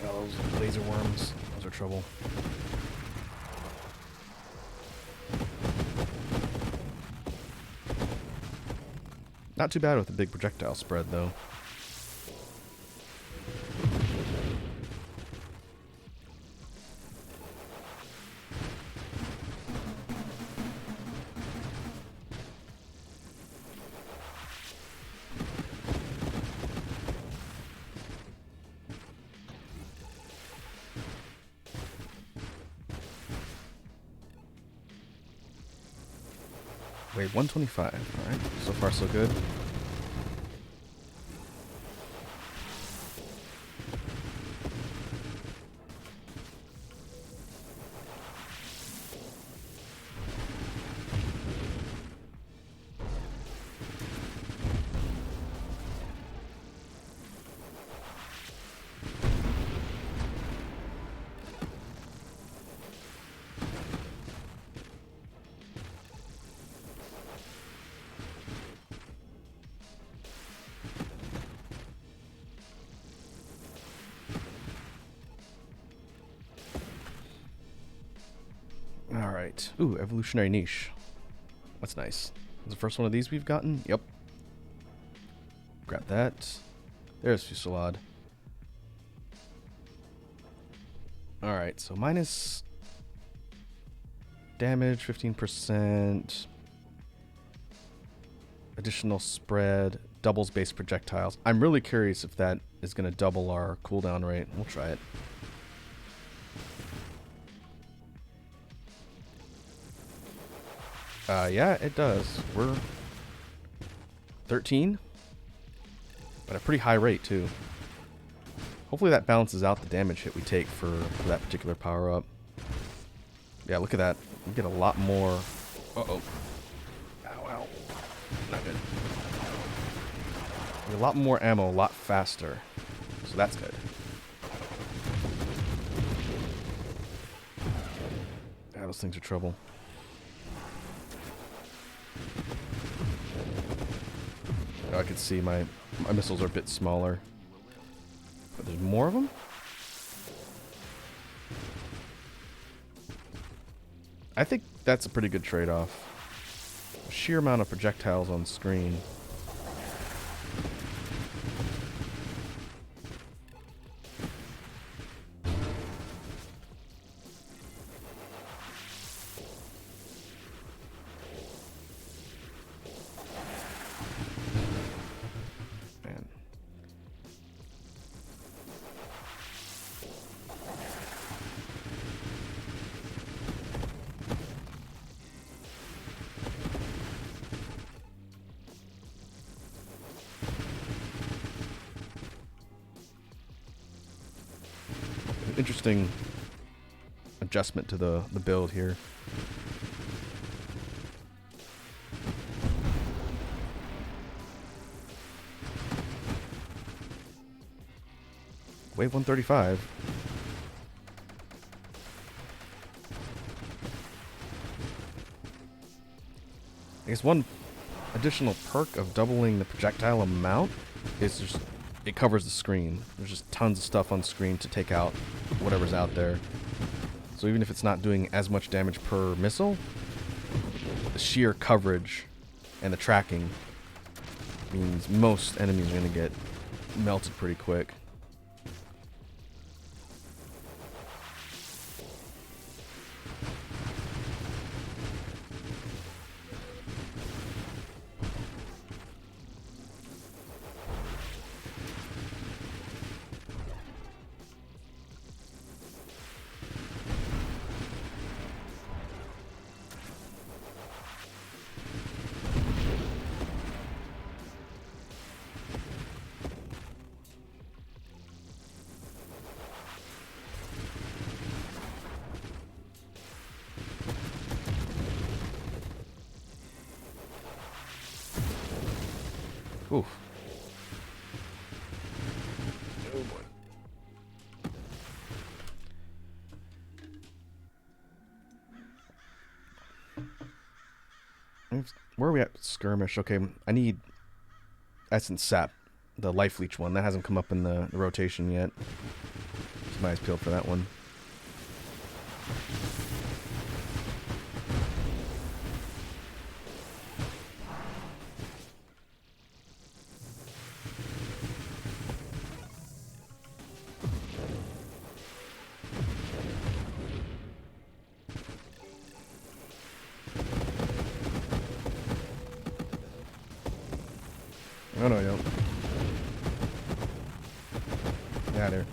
Those laser worms, those are trouble. Not too bad with the big projectile spread, though. Wait, 125. Alright, so far so good. Alright. Ooh, evolutionary niche. That's nice. Is the first one of these we've gotten? Yep. Grab that. There's fusillade. Alright, so minus damage, 15%. Additional spread, doubles base projectiles. I'm really curious if that is going to double our cooldown rate. We'll try it. Yeah, it does. We're 13, but a pretty high rate too. Hopefully that balances out the damage hit we take for that particular power up. Yeah, look at that. We get a lot more. Uh-oh. Ow, ow. Not good. We get a lot more ammo, a lot faster. So that's good. Yeah, those things are trouble. Oh, I can see my missiles are a bit smaller. But there's more of them? I think that's a pretty good trade-off. Sheer amount of projectiles on screen. Man. Interesting adjustment to the build here. Wave 135. I guess one additional perk of doubling the projectile amount is just it covers the screen. There's just tons of stuff on screen to take out whatever's out there. So even if it's not doing as much damage per missile, the sheer coverage and the tracking means most enemies are going to get melted pretty quick. Oof. Oh boy. Where are we at? Skirmish. Okay, I need Essence Sap, the Life Leech one. That hasn't come up in the rotation yet. Keep my eyes peeled for that one. Oh no, you don't. Get out of here.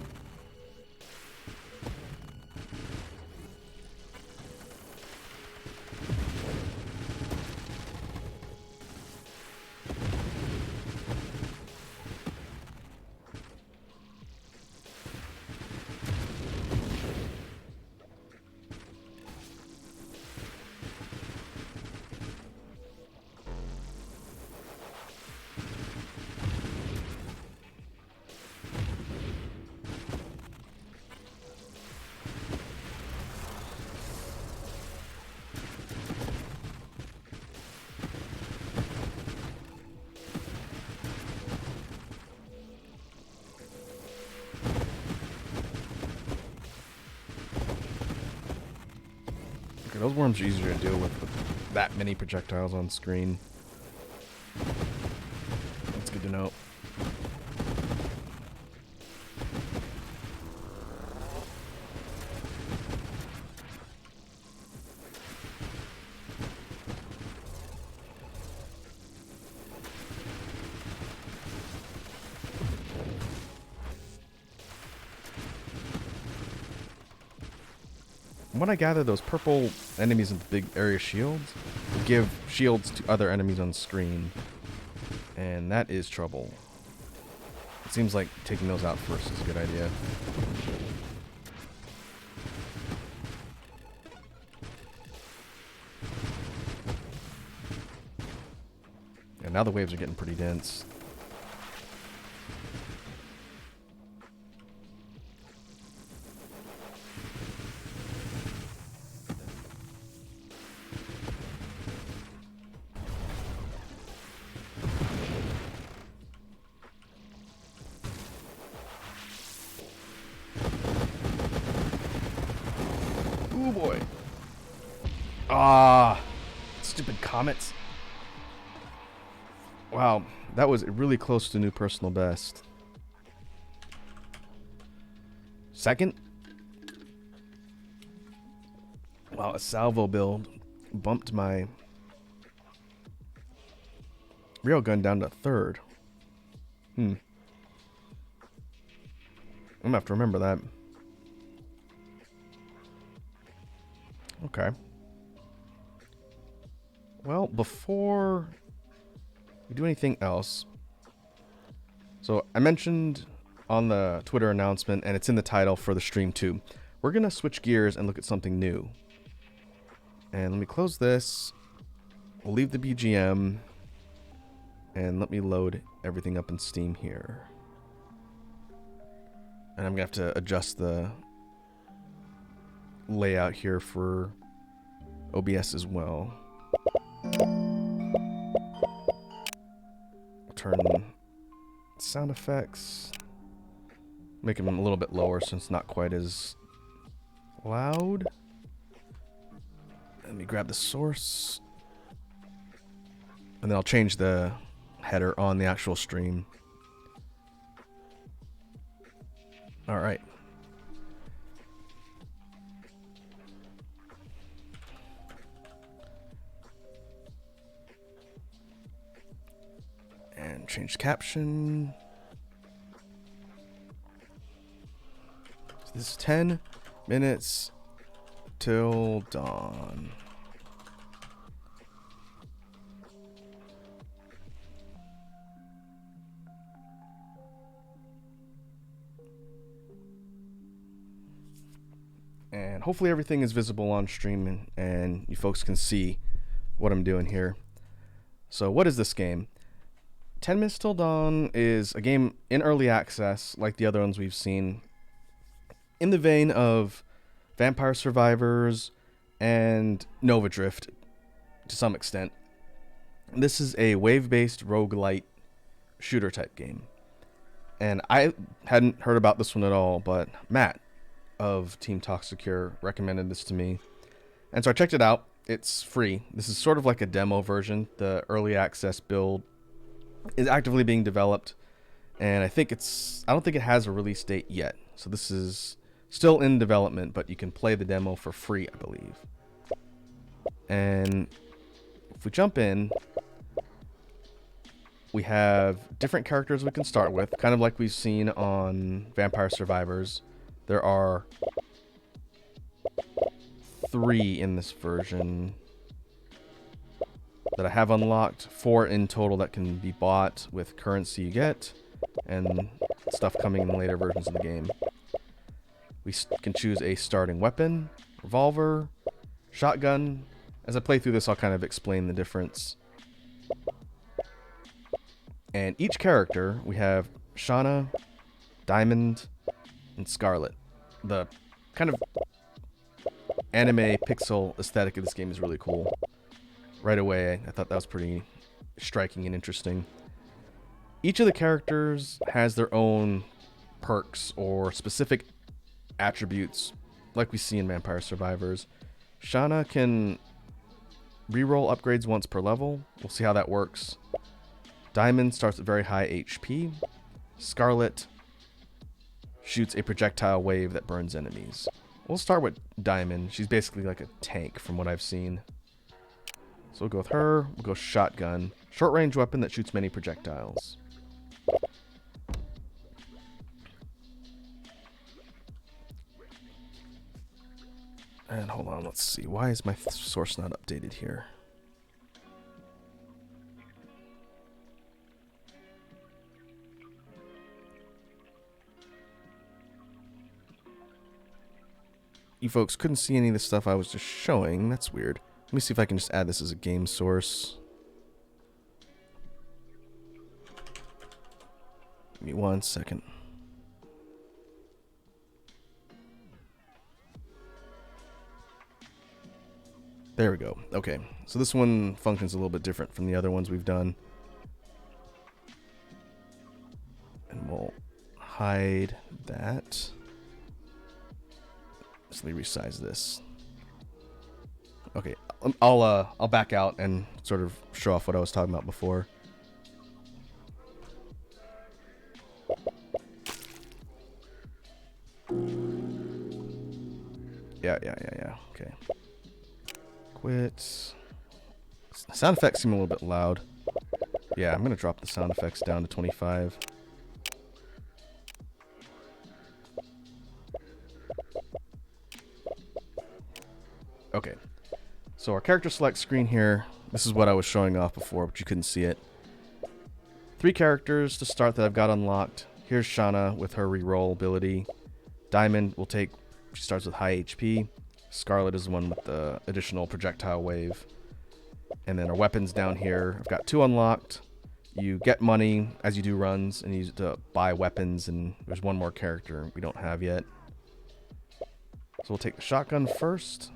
Okay, those worms are easier to deal with that many projectiles on screen. That's good to know. From what I gather, those purple enemies in the big area shields will give shields to other enemies on screen. And that is trouble. It seems like taking those out first is a good idea. And now the waves are getting pretty dense. Ooh boy. Ah, stupid comets. Wow, that was really close to new personal best. Second? Wow, a salvo build bumped my railgun down to third. I'm gonna have to remember that. Okay. Well, before we do anything else, so I mentioned on the Twitter announcement, and it's in the title for the stream too, we're gonna switch gears and look at something new. And let me close this. We'll leave the BGM, and let me load everything up in Steam here. And I'm gonna have to adjust the layout here for OBS as well. Turn sound effects, make them a little bit lower since it's not quite as loud. Let me grab the source, and then I'll change the header on the actual stream. All right. And change caption. So this is 10 minutes till dawn. And hopefully everything is visible on stream and you folks can see what I'm doing here. So what is this game? 10 Minutes Till Dawn is a game in early access, like the other ones we've seen, in the vein of Vampire Survivors and Nova Drift to some extent. This is a wave-based roguelite shooter type game. And I hadn't heard about this one at all, but Matt of Team Toxicure recommended this to me. And so I checked it out. It's free. This is sort of like a demo version. The early access build is actively being developed, and I don't think it has a release date yet. So this is still in development, but you can play the demo for free, I believe. And if we jump in, we have different characters we can start with, kind of like we've seen on Vampire Survivors. There are 3 in this version that I have unlocked, 4 in total that can be bought with currency you get, and stuff coming in later versions of the game. We can choose a starting weapon, revolver, shotgun. As I play through this, I'll kind of explain the difference. And each character, we have Shauna, Diamond, and Scarlet. The kind of anime pixel aesthetic of this game is really cool. Right away, I thought that was pretty striking and interesting. Each of the characters has their own perks or specific attributes, like we see in Vampire Survivors. Shauna can reroll upgrades once per level. We'll see how that works. Diamond starts at very high HP. Scarlet shoots a projectile wave that burns enemies. We'll start with Diamond. She's basically like a tank from what I've seen. So we'll go with her. We'll go shotgun. Short range weapon that shoots many projectiles. And hold on, let's see. Why is my source not updated here? You folks couldn't see any of the stuff I was just showing. That's weird. Let me see if I can just add this as a game source. Give me 1 second. There we go. Okay, so this one functions a little bit different from the other ones we've done. And we'll hide that. Just let me resize this. Okay, I'll back out and sort of show off what I was talking about before. Yeah. Okay. Quit. Sound effects seem a little bit loud. Yeah, I'm gonna drop the sound effects down to 25. Okay. So our character select screen here, this is what I was showing off before, but you couldn't see it. 3 characters to start that I've got unlocked. Here's Shauna with her reroll ability. Diamond will take, she starts with high HP. Scarlet is the one with the additional projectile wave. And then our weapons down here, I've got 2 unlocked. You get money as you do runs and you use it to buy weapons, and there's 1 more character we don't have yet. So we'll take the shotgun first.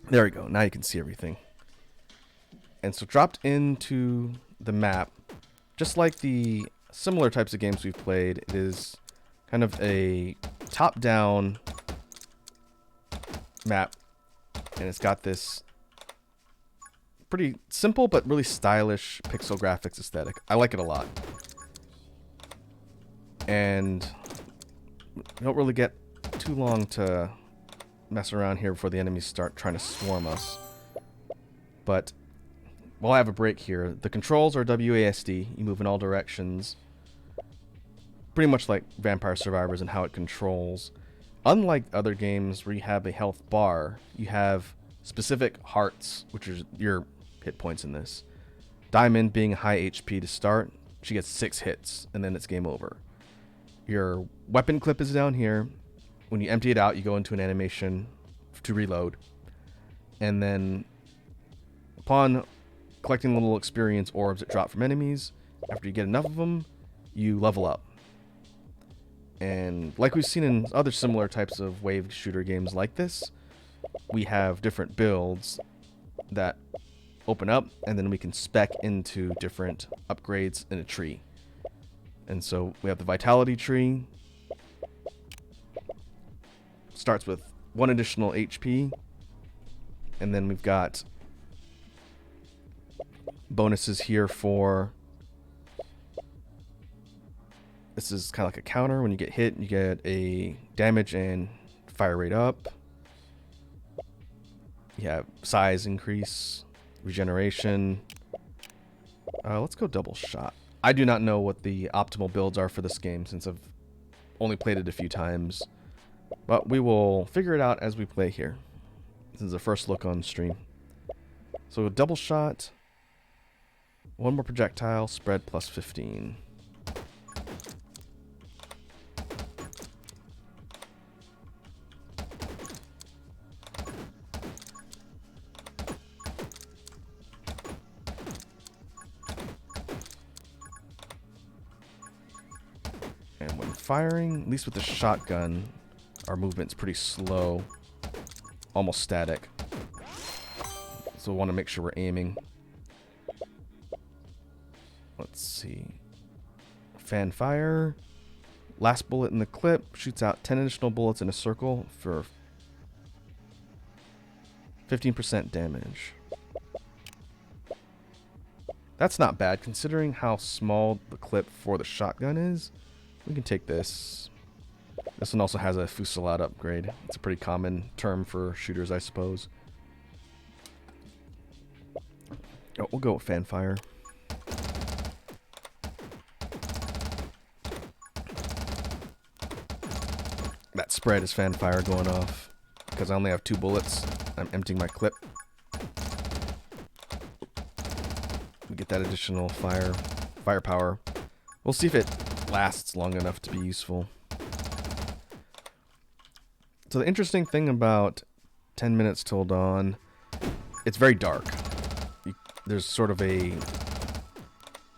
There we go. Now you can see everything. And so dropped into the map, just like the similar types of games we've played, it is kind of a top-down map. And it's got this pretty simple but really stylish pixel graphics aesthetic. I like it a lot. And we don't really get too long to mess around here before the enemies start trying to swarm us. But while I have a break here, the controls are WASD. You move in all directions. Pretty much like Vampire Survivors and how it controls. Unlike other games where you have a health bar, you have specific hearts, which are your hit points in this. Diamond being high HP to start, she gets 6 hits, and then it's game over. Your weapon clip is down here. When you empty it out, you go into an animation to reload. And then upon collecting little experience orbs that drop from enemies, after you get enough of them, you level up. And like we've seen in other similar types of wave shooter games like this, we have different builds that open up, and then we can spec into different upgrades in a tree. And so we have the Vitality tree. Starts with 1 additional HP, and then we've got bonuses here for, this is kind of like a counter. When you get hit, you get a damage and fire rate up. You have size increase, regeneration. Let's go double shot. I do not know what the optimal builds are for this game since I've only played it a few times. But we will figure it out as we play here. This is the first look on stream. So double shot, 1 more projectile, spread plus 15. And when firing, at least with the shotgun, our movement's pretty slow, almost static. So we want to make sure we're aiming. Let's see. Fan fire. Last bullet in the clip shoots out 10 additional bullets in a circle for 15% damage. That's not bad considering how small the clip for the shotgun is. We can take this. This one also has a fusillade upgrade. It's a pretty common term for shooters, I suppose. Oh, we'll go with fanfire. That spread is fanfire going off because I only have 2 bullets. I'm emptying my clip. We get that additional firepower. We'll see if it lasts long enough to be useful. So the interesting thing about 10 minutes till dawn, it's very dark. There's sort of a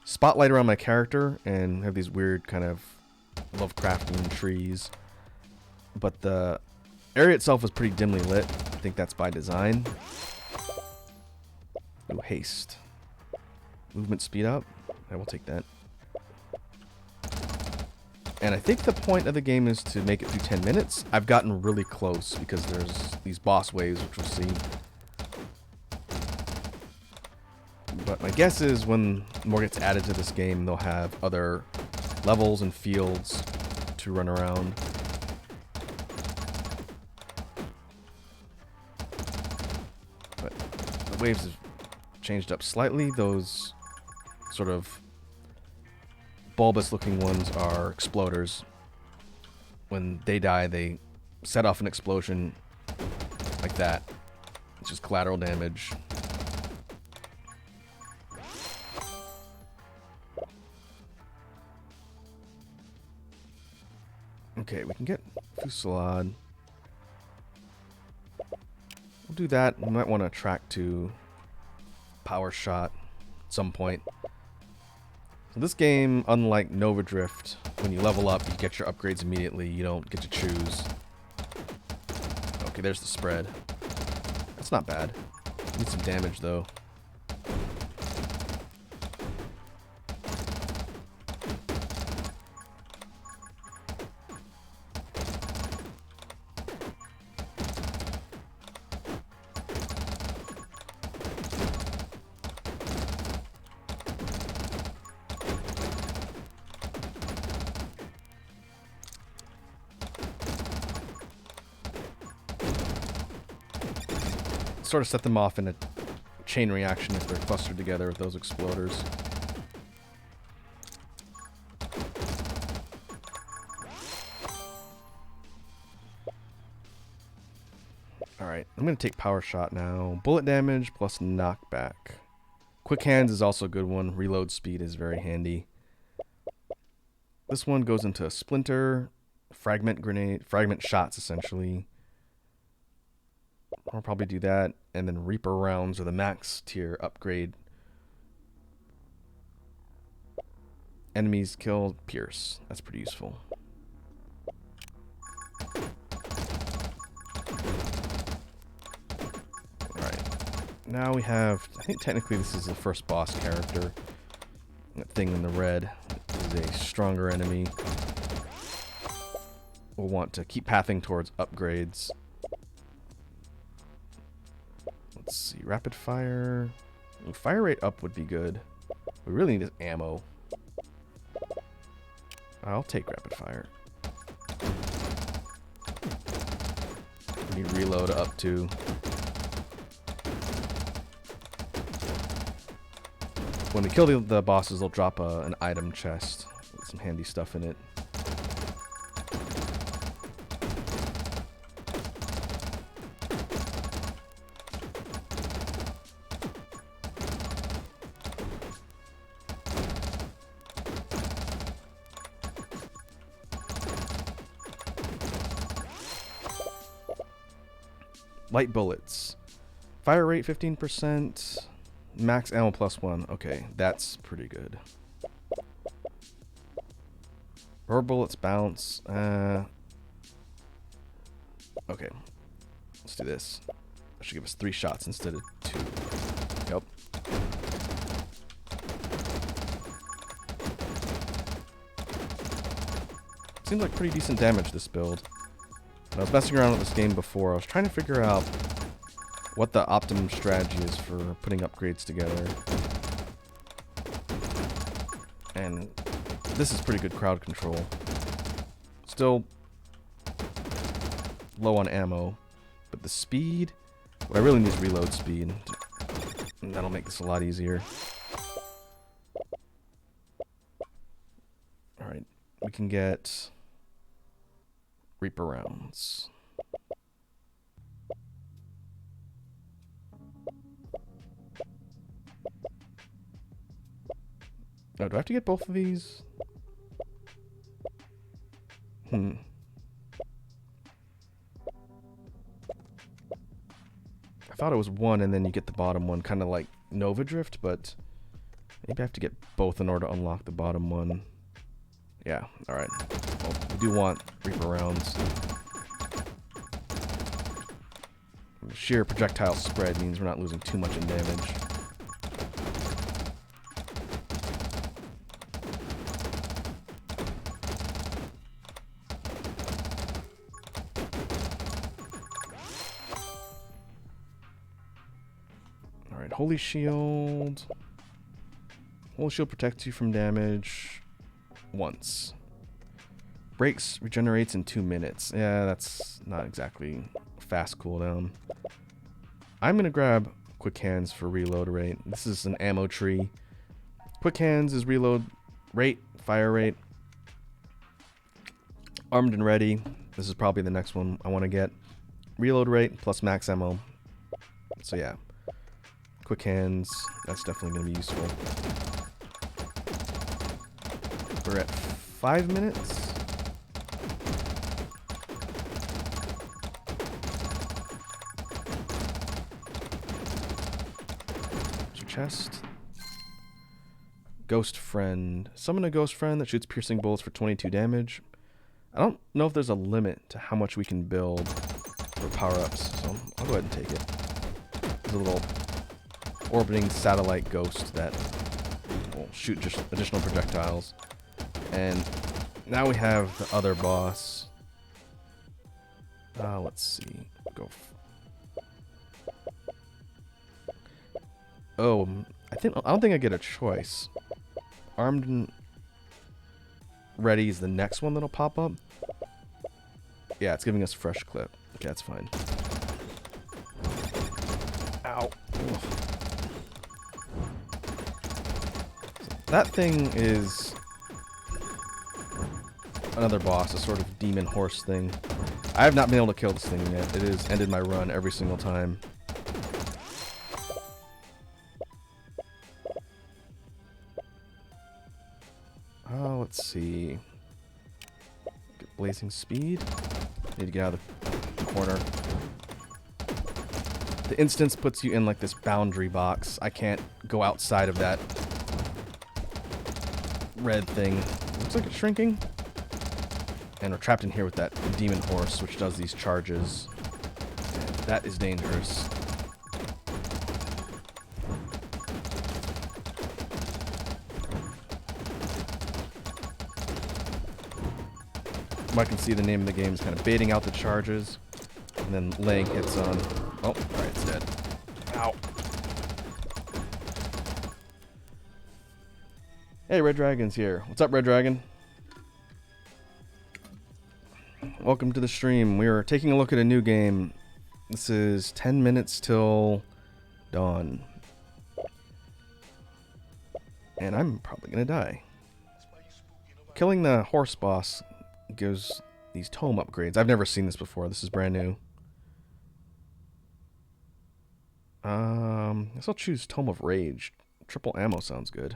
spotlight around my character, and I have these weird kind of Lovecraftian trees. But the area itself is pretty dimly lit. I think that's by design. Ooh, haste. Movement speed up. I will take that. And I think the point of the game is to make it through 10 minutes. I've gotten really close because there's these boss waves, which we'll see. But my guess is when more gets added to this game, they'll have other levels and fields to run around. But the waves have changed up slightly. Those sort of bulbous looking ones are exploders. When they die, they set off an explosion like that. It's just collateral damage. Okay, we can get Fusillade. We'll do that. We might want to track to Power Shot at some point. So this game, unlike Nova Drift, when you level up, you get your upgrades immediately. You don't get to choose. Okay, there's the spread. That's not bad. Need some damage, though. Sort of set them off in a chain reaction if they're clustered together with those exploders. Alright, I'm going to take Power Shot now. Bullet damage plus knockback. Quick Hands is also a good one. Reload speed is very handy. This one goes into a Splinter, Fragment Grenade, Fragment Shots essentially. I'll probably do that, and then Reaper rounds are the max tier upgrade. Enemies killed, pierce. That's pretty useful. Alright. Now we have, I think technically this is the first boss character. That thing in the red is a stronger enemy. We'll want to keep pathing towards upgrades. Let's see, rapid fire. Fire rate up would be good. We really need ammo. I'll take rapid fire. We need reload up too. When we kill the bosses, they'll drop an item chest with some handy stuff in it. Light bullets. Fire rate 15%. Max ammo +1. Okay, that's pretty good. Rubber bullets bounce. Okay. Let's do this. That should give us 3 shots instead of 2. Yep. Seems like pretty decent damage, this build. I was messing around with this game before. I was trying to figure out what the optimum strategy is for putting upgrades together. And this is pretty good crowd control. Still low on ammo, but the speed, what I really need is reload speed. And that'll make this a lot easier. Alright, we can get Reaper rounds. Oh, do I have to get both of these? I thought it was one and then you get the bottom one, kind of like Nova Drift, but maybe I have to get both in order to unlock the bottom one. Yeah, alright. Well, we do want Reaper rounds. Sheer projectile spread means we're not losing too much in damage. Alright, Holy Shield. Holy Shield protects you from damage once. Breaks regenerates in 2 minutes. Yeah, that's not exactly fast cooldown. I'm gonna grab Quick Hands for reload rate. This is an ammo tree. Quick Hands is reload rate, fire rate. Armed and Ready. This is probably the next one I want to get. Reload rate plus max ammo. So yeah. Quick Hands, that's definitely gonna be useful. We're at 5 minutes. Chest. Ghost Friend. Summon a Ghost Friend that shoots piercing bullets for 22 damage. I don't know if there's a limit to how much we can build for power-ups, so I'll go ahead and take it. There's a little orbiting satellite ghost that will shoot just additional projectiles. And now we have the other boss. Let's see. Oh, I don't think I get a choice. Armed and Ready is the next one that'll pop up. Yeah, it's giving us fresh clip. Okay, that's fine. Ow. Ugh. So that thing is another boss, a sort of demon horse thing. I have not been able to kill this thing yet. It has ended my run every single time. Let's see. Get Blazing Speed. Need to get out of the corner. The instance puts you in like this boundary box. I can't go outside of that red thing. Looks like it's shrinking. And we're trapped in here with that demon horse, which does these charges. And that is dangerous. I can see the name of the game is kind of baiting out the charges and then laying hits on. Oh, alright, it's dead. Ow. Hey, Red Dragon's here. What's up, Red Dragon? Welcome to the stream. We are taking a look at a new game. This is 10 minutes till dawn. And I'm probably gonna die. Killing the horse boss gives these tome upgrades. I've never seen this before. This is brand new. I guess I'll choose Tome of Rage. Triple ammo sounds good.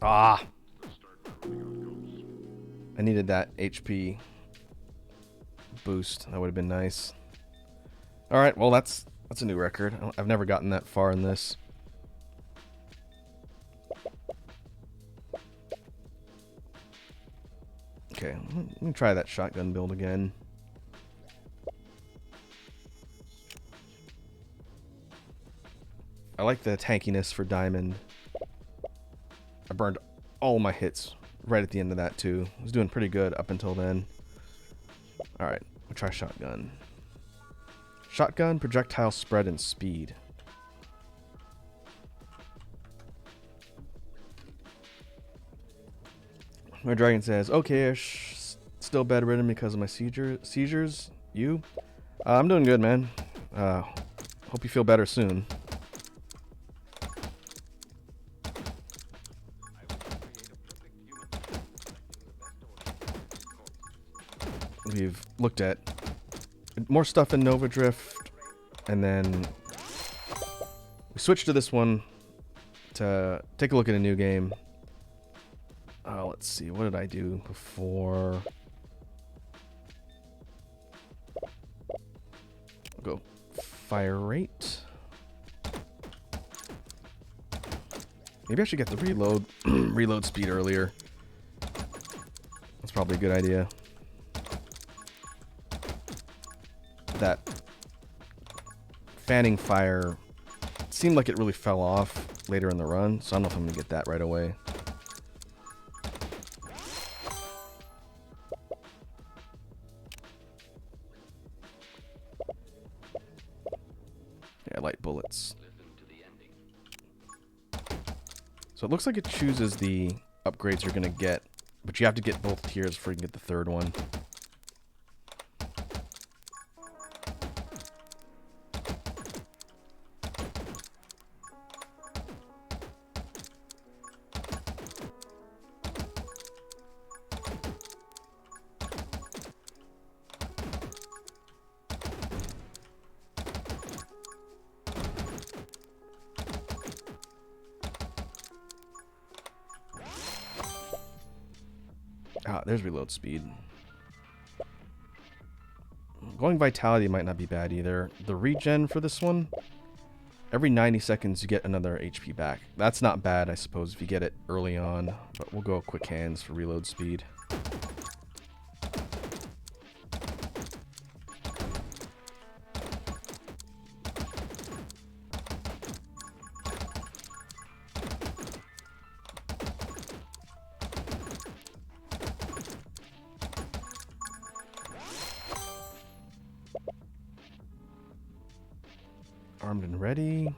Ah! I needed that HP boost. That would have been nice. Alright, well that's a new record. I've never gotten that far in this. Okay, let me try that shotgun build again. I like the tankiness for Diamond. I burned all my hits right at the end of that too. I was doing pretty good up until then. Alright, we'll try Shotgun. Shotgun, projectile spread, and speed. My dragon says, okay-ish, still bedridden because of my seizures. You? I'm doing good, man. Hope you feel better soon. we've looked at more stuff in Nova Drift, and then we switched to this one to take a look at a new game. Let's see, what did I do before? I'll go fire rate. Maybe I should get the reload speed earlier. That's probably a good idea. That fanning fire seemed like it really fell off later in the run, so I don't know if I'm gonna get that right away. Yeah, light bullets. So it looks like it chooses the upgrades you're gonna get, but you have to get both tiers before you can get the third one. There's reload speed. Going vitality might not be bad either. The regen for this one, every 90 seconds you get another HP back. That's not bad, I suppose, if you get it early on, but we'll go quick hands for reload speed. Armed and ready.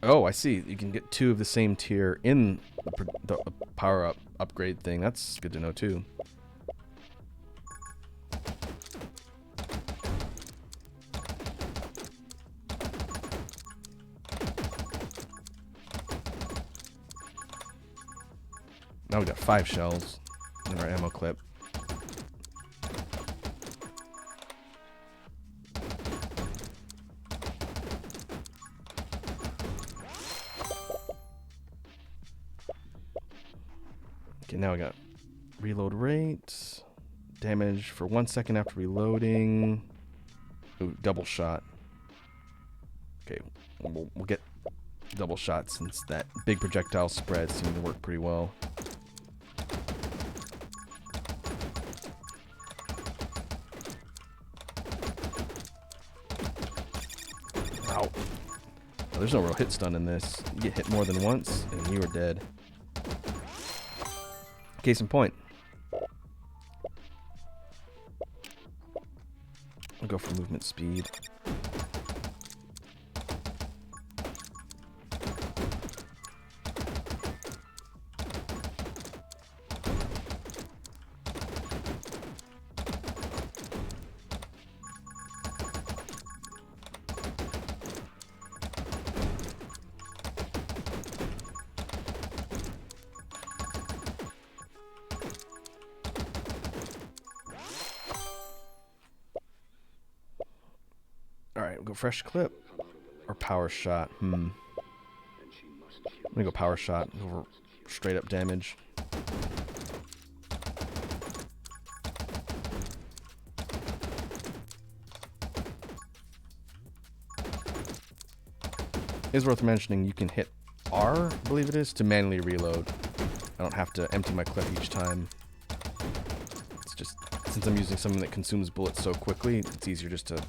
Oh, I see. You can get 2 of the same tier in the power-up upgrade thing. That's good to know, too. Now we got 5 shells in our ammo clip. Okay, now we got reload rate, damage for 1 second after reloading. Ooh, double shot. Okay, we'll get double shot since that big projectile spread seemed to work pretty well. Ow. Oh, there's no real hit stun in this. You get hit more than once and you are dead. Case in point. I'll go for movement speed. Alright, we'll go fresh clip or power shot. I'm gonna go power shot over straight up damage. It is worth mentioning you can hit R, I believe it is, to manually reload. I don't have to empty my clip each time. It's just, since I'm using something that consumes bullets so quickly, it's easier just to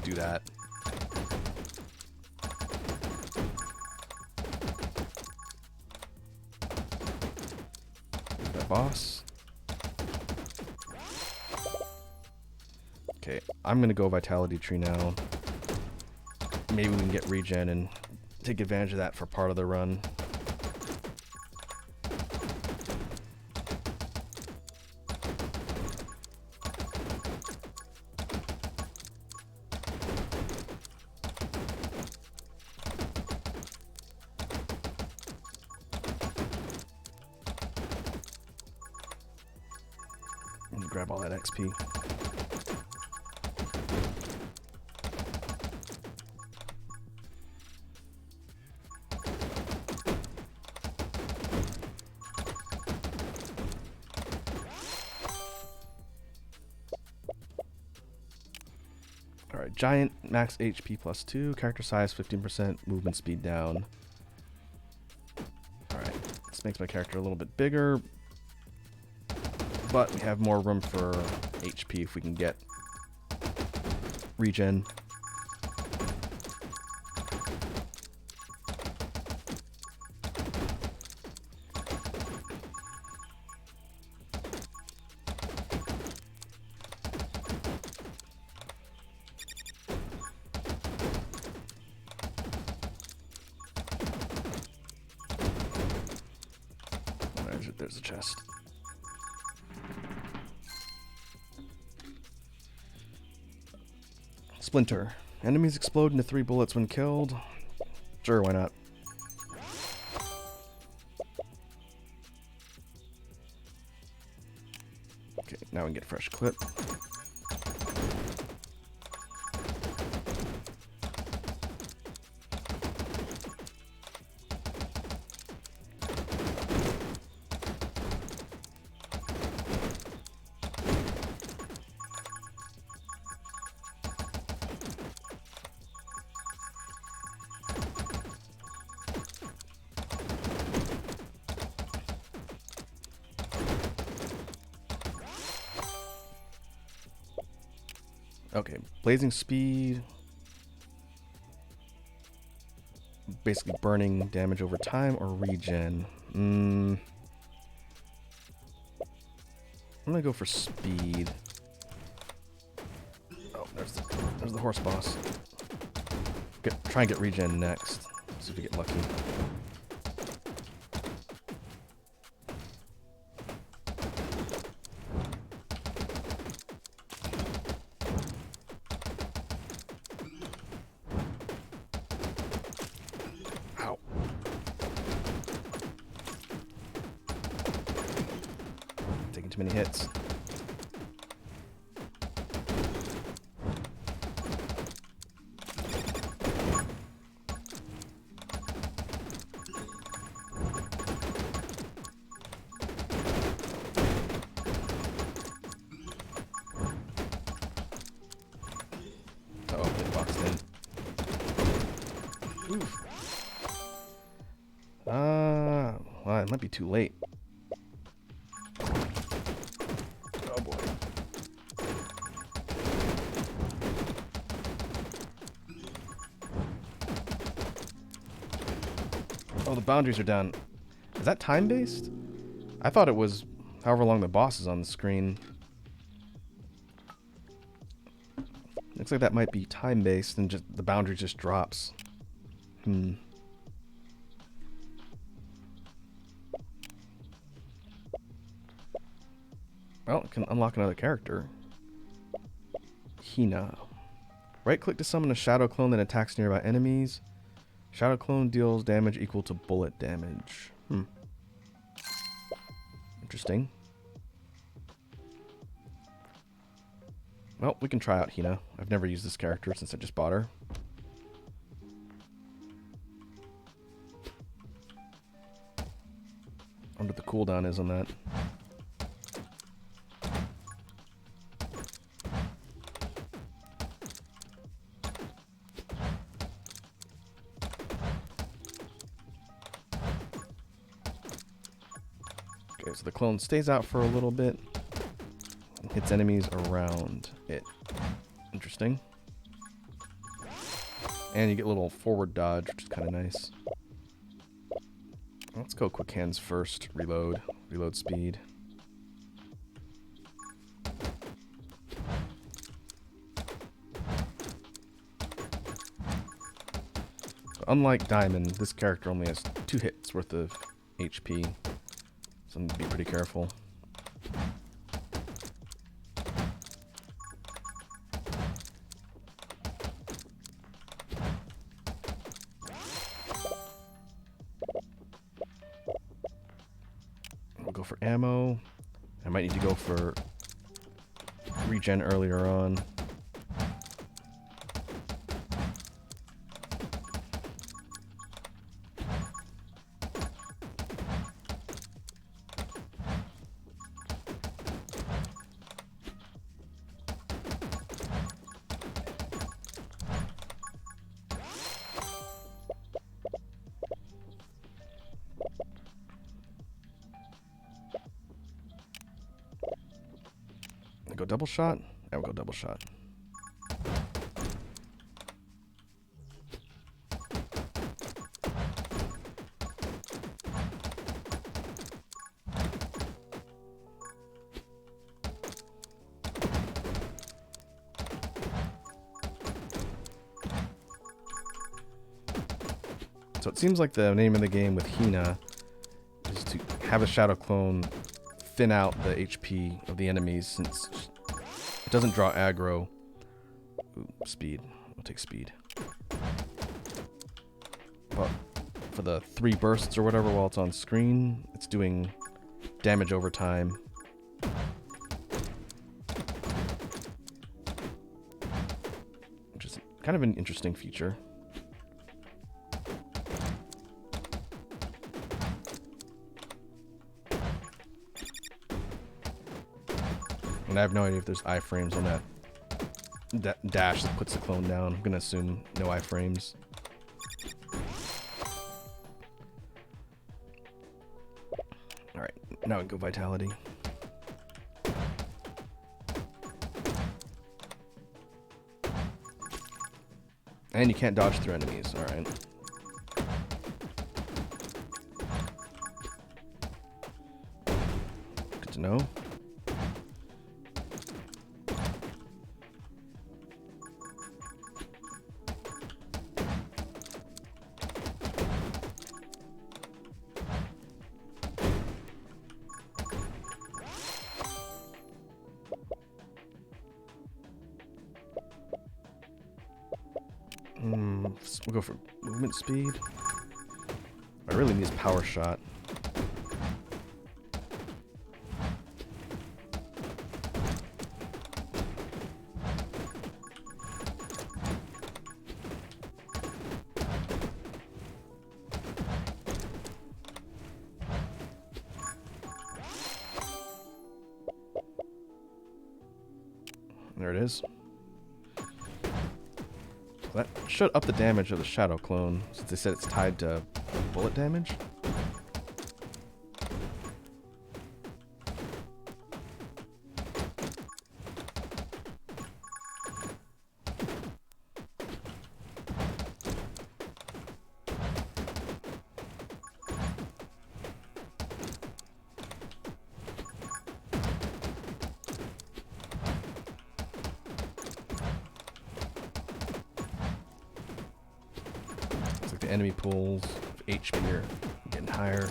do that. That boss. Okay, I'm gonna go Vitality Tree now. Maybe we can get regen and take advantage of that for part of the run. grab all that XP. Alright, giant, max HP plus 2, character size 15%, movement speed down. Alright, this makes my character a little bit bigger, but we have more room for HP if we can get regen. There's a chest. Splinter. Enemies explode into 3 bullets when killed. Sure, why not? Okay, now we can get a fresh clip. Okay, blazing speed. Basically burning damage over time or regen. I'm gonna go for speed. Oh, there's the horse boss. Try and get regen next. See if we get lucky. Taking too many hits. Oh, get boxed in. Oof. Well, it might be too late. Oh boy. Oh, the boundaries are down. Is that time-based? I thought it was however long the boss is on the screen. Looks like that might be time-based and just the boundary just drops. Well, it can unlock another character. Hina. Right-click to summon a shadow clone that attacks nearby enemies. Shadow clone deals damage equal to bullet damage. Interesting. Well, we can try out Hina. I've never used this character since I just bought her. I wonder what the cooldown is on that. Okay, so the clone stays out for a little bit and hits enemies around it. Interesting. And you get a little forward dodge, which is kind of nice. Let's go quick hands first. Reload. Reload speed. Unlike Diamond, this character only has 2 hits worth of HP. So I need to be pretty careful. We'll go for ammo. I might need to go for regen earlier on. Go double shot? I will go double shot. So it seems like the name of the game with Hina is to have a shadow clone thin out the HP of the enemies, since it doesn't draw aggro. Ooh, speed. We'll take speed. But for the 3 bursts or whatever while it's on screen, it's doing damage over time. Which is kind of an interesting feature. And I have no idea if there's iframes on that dash that puts the clone down. I'm gonna assume no iframes. Alright, now we can go vitality. And you can't dodge through enemies, alright. Good to know. We'll go for movement speed. I really need his power shot. There it is. That should up the damage of the shadow clone, since they said it's tied to bullet damage. The enemy pools of HP are getting higher.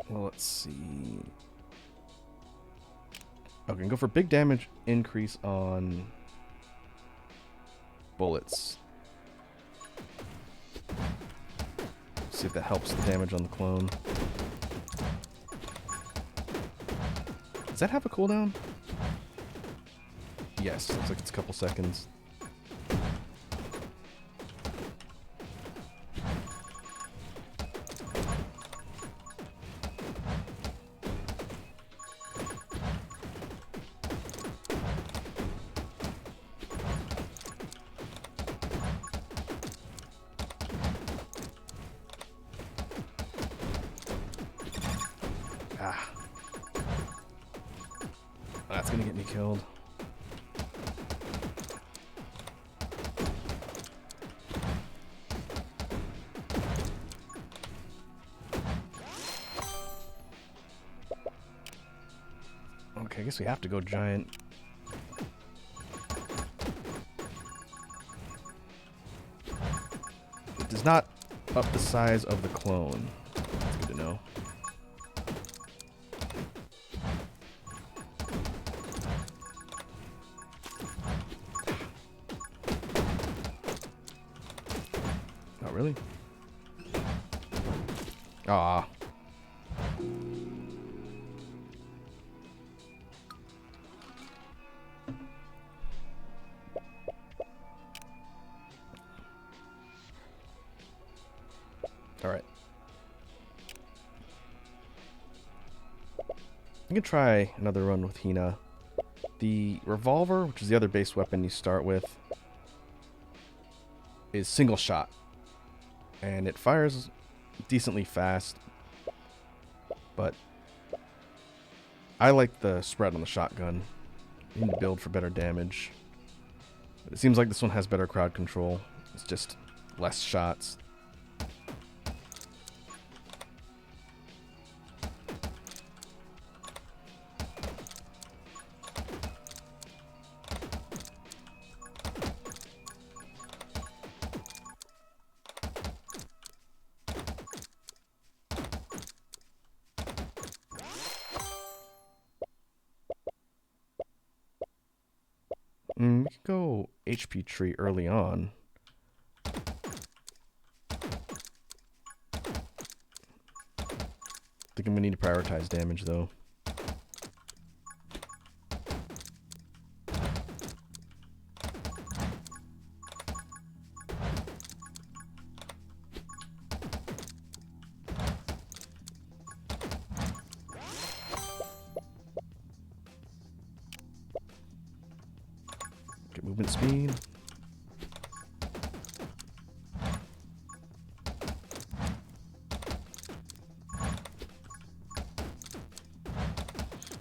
Well, let's see. Okay, go for big damage increase on bullets. See if that helps the damage on the clone. Does that have a cooldown? Yes, looks like it's a couple seconds. Ah. That's gonna get me killed. Okay, I guess we have to go giant. It does not up the size of the clone. That's good to know. really? Ah. Alright. You can try another run with Hina. The revolver, which is the other base weapon you start with, is single shot. And it fires decently fast. But I like the spread on the shotgun. You need to build for better damage. But it seems like this one has better crowd control. It's just less shots. We could go HP tree early on. Thinking we need to prioritize damage though. Get movement speed.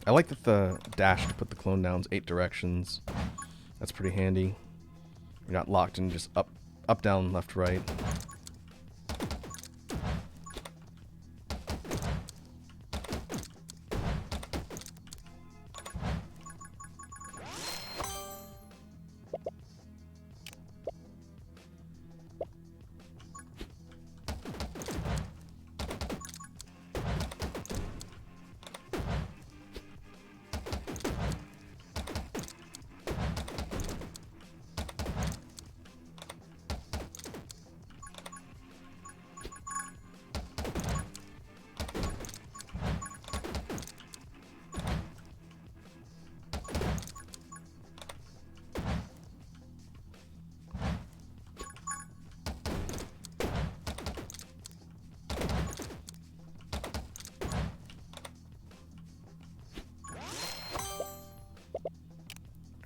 I like that the dash to put the clone down's 8 directions. That's pretty handy. You're not locked in just up, down, left, right.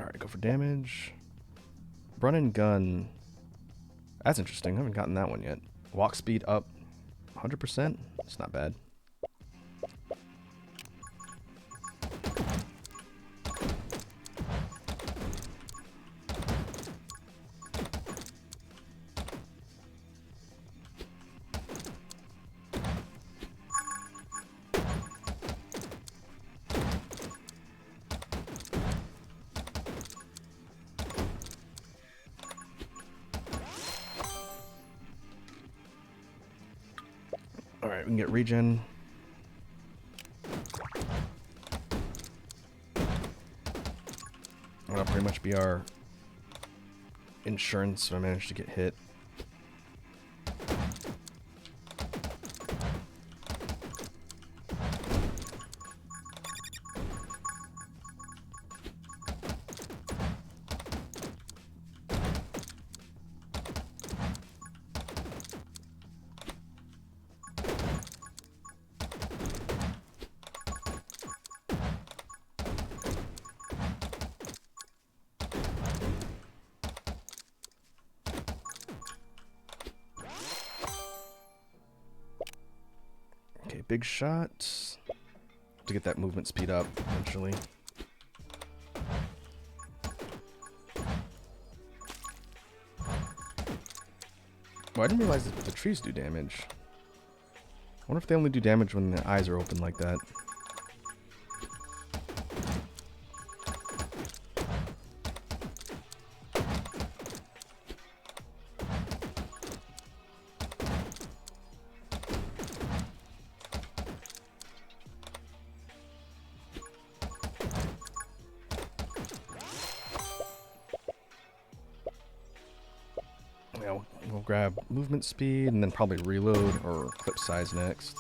Alright, go for damage. Run and gun. That's interesting. I haven't gotten that one yet. Walk speed up 100%. It's not bad. Alright, we can get regen. That'll pretty much be our insurance if I manage to get hit. Okay, big shot to get that movement speed up eventually. Well, I didn't realize that the trees do damage. I wonder if they only do damage when their eyes are open like that. Yeah, we'll We'll grab movement speed and then probably reload or clip size next.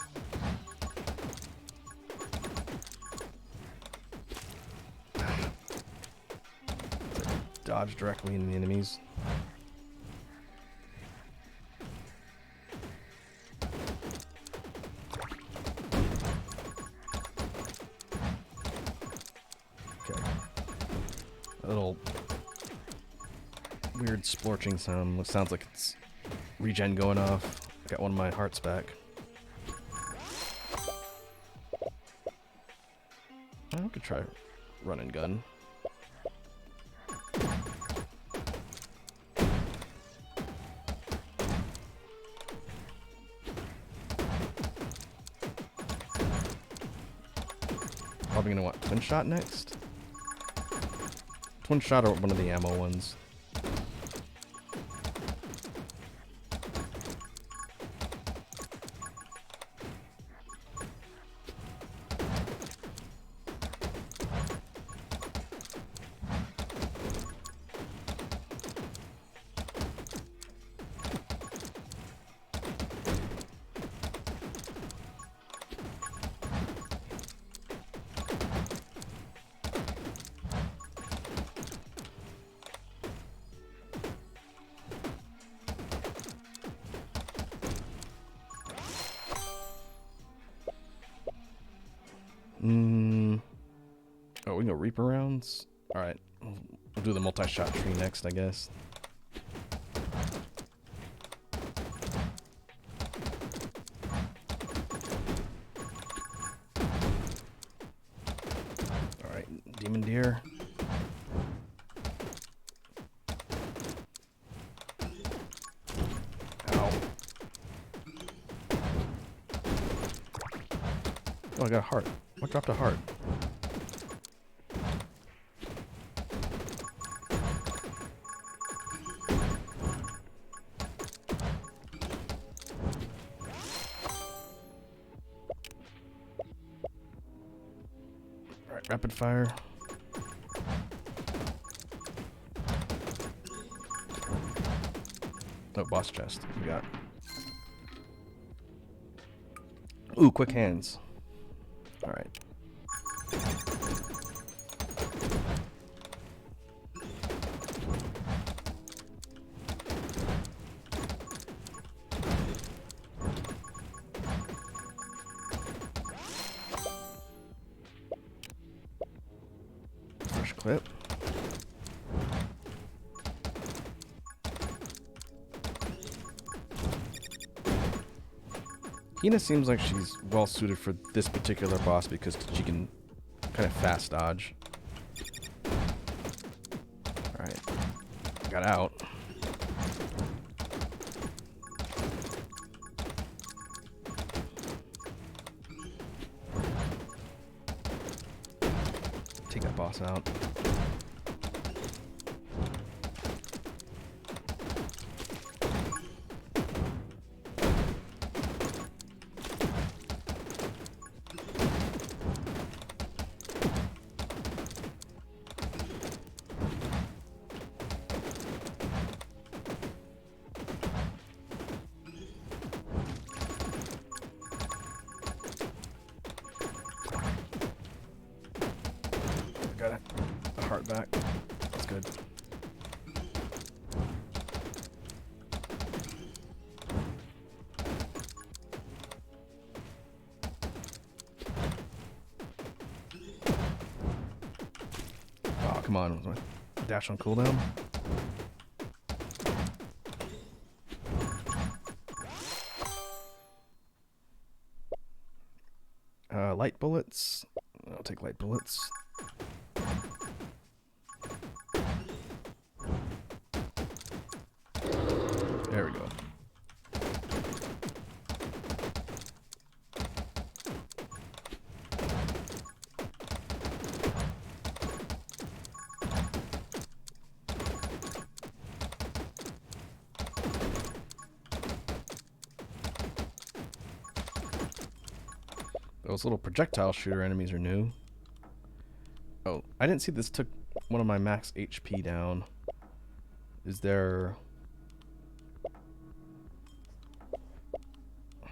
Dodge directly into the enemies. Okay. A little weird splorching sound. It sounds like it's regen going off. I got one of my hearts back. I could try run and gun. Probably gonna want twin shot next. Twin shot or one of the ammo ones. Oh, we can go Reaper rounds? Alright. We'll do the multi-shot tree next, I guess. Alright, Demon Deer. Ow. Oh, I got a heart. What dropped a heart? Alright, rapid fire. Oh, boss chest. We got. Ooh, quick hands. Alright. Fresh clip. Hina seems like she's well suited for this particular boss because she can kind of fast dodge. Alright. Got out. Take that boss out. Got a heart back. That's good. Oh, come on. Was my dash on cooldown? Light bullets. I'll take light bullets. There we go. Those little projectile shooter enemies are new. Oh, I didn't see this took one of my max HP down. Is there...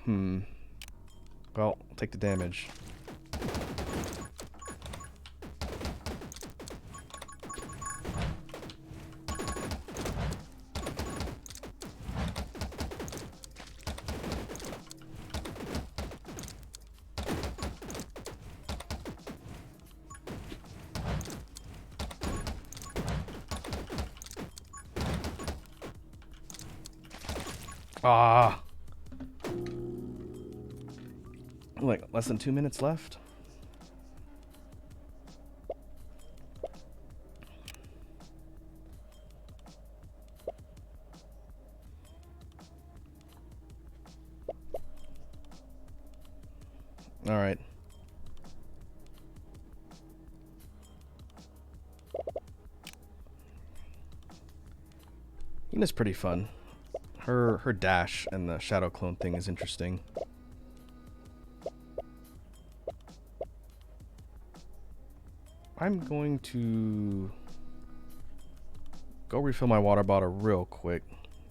Well, I'll take the damage. Ah! Like, less than 2 minutes left? Alright. Ina's pretty fun. Her dash and the shadow clone thing is interesting. I'm going to go refill my water bottle real quick,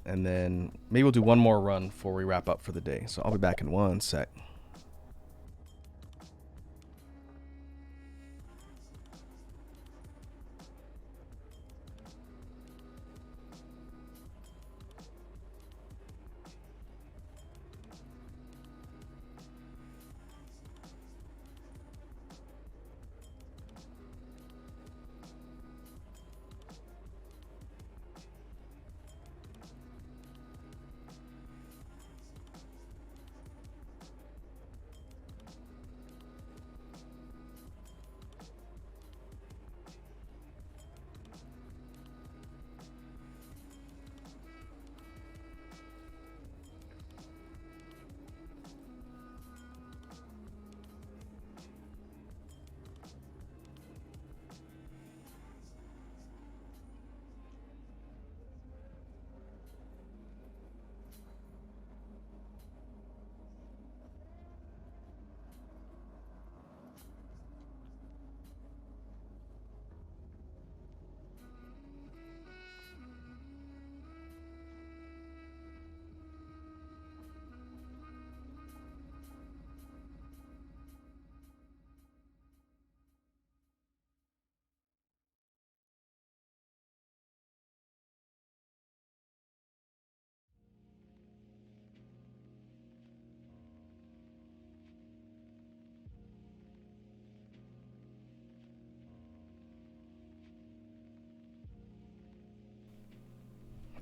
and then maybe we'll do one more run before we wrap up for the day. So I'll be back in 1 sec.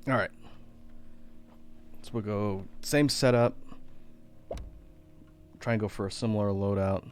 Alright. So we'll go same setup. Try and go for a similar loadout.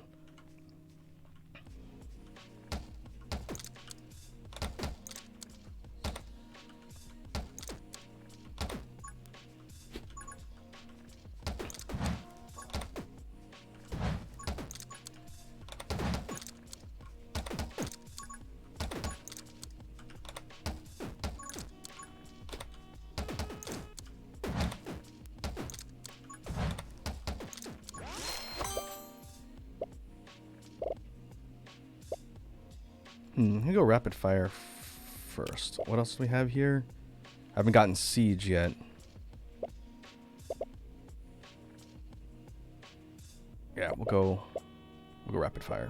I'm gonna go rapid fire first. What else do we have here? I haven't gotten siege yet. Yeah, we'll go rapid fire.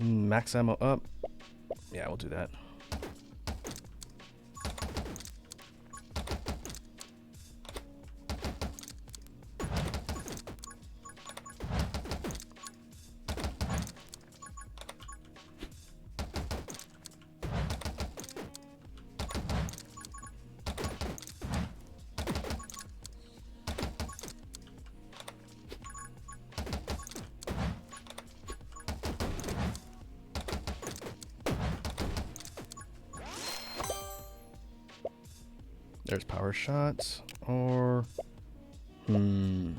Max ammo up. Yeah, we'll do that. There's power shots, or let's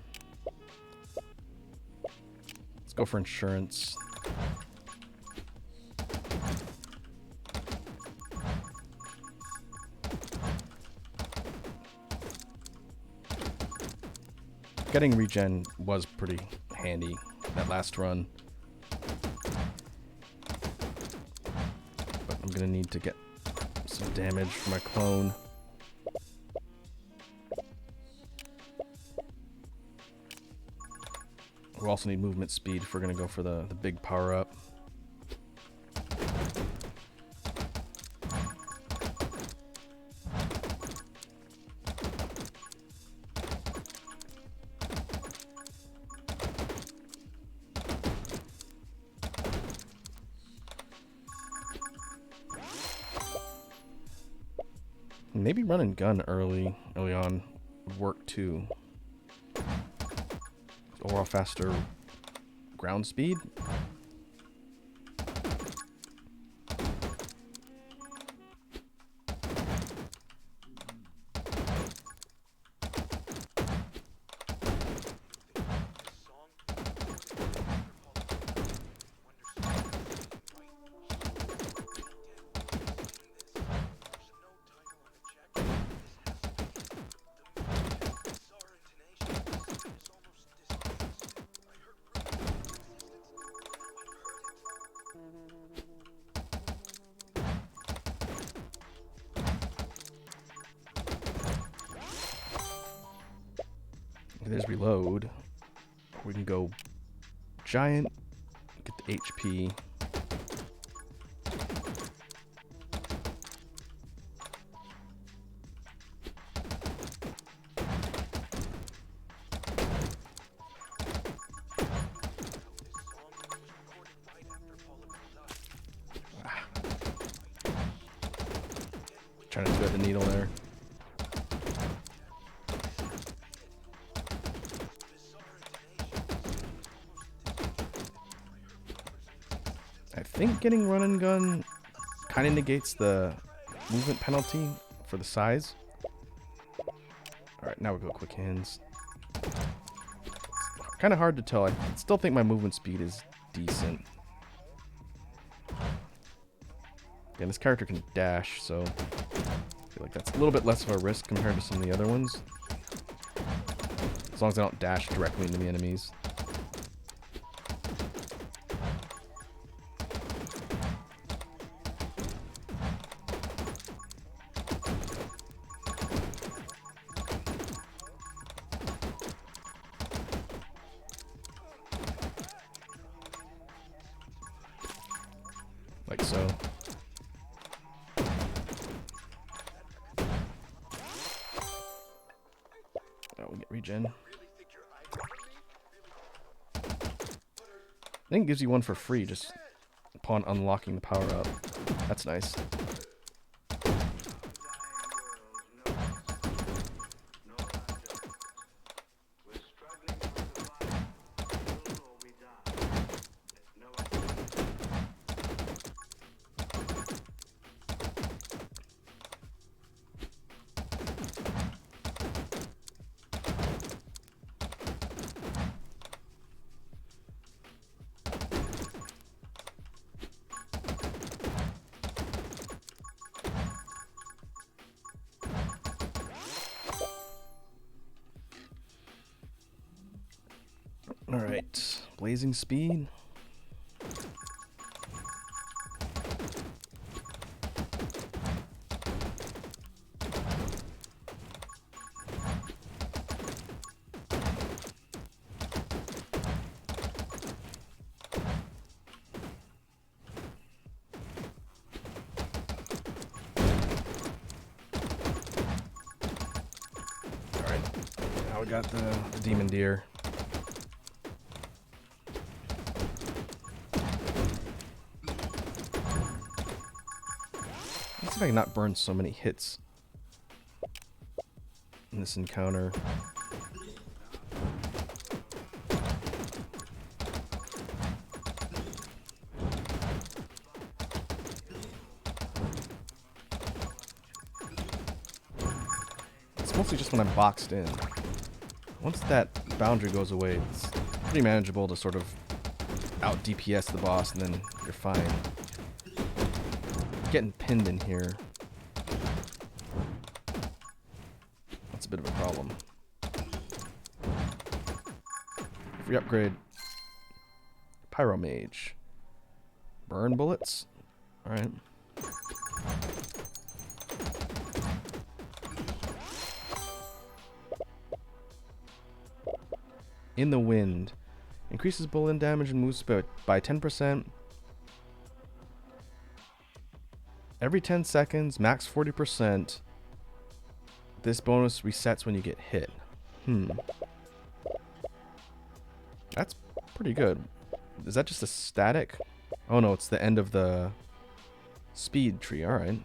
go for insurance. Getting regen was pretty handy that last run. But I'm gonna need to get some damage for my clone. We'll also need movement speed if we're gonna go for the big power up. Maybe run and gun early on would work too. Or faster ground speed. There's reload. We can go giant, get the HP. Trying to thread the needle there. I think getting run and gun kind of negates the movement penalty for the size. Alright, now we go quick hands. Kind of hard to tell. I still think my movement speed is decent. Again, this character can dash, so I feel like that's a little bit less of a risk compared to some of the other ones. As long as I don't dash directly into the enemies. Like so. Oh, we'll get regen. I think it gives you one for free just upon unlocking the power up. That's nice. Alright, blazing speed. Alright, now we got the demon deer. Let's see if I can not burn so many hits in this encounter. It's mostly just when I'm boxed in. Once that boundary goes away, it's pretty manageable to sort of out DPS the boss, and then you're fine. Getting pinned in here. That's a bit of a problem. Free upgrade. Pyro Mage. Burn bullets. Alright. In the Wind. Increases bullet damage and moves by 10%. Every 10 seconds, max 40%. This bonus resets when you get hit. That's pretty good. Is that just a static? Oh no, it's the end of the speed tree. Alright.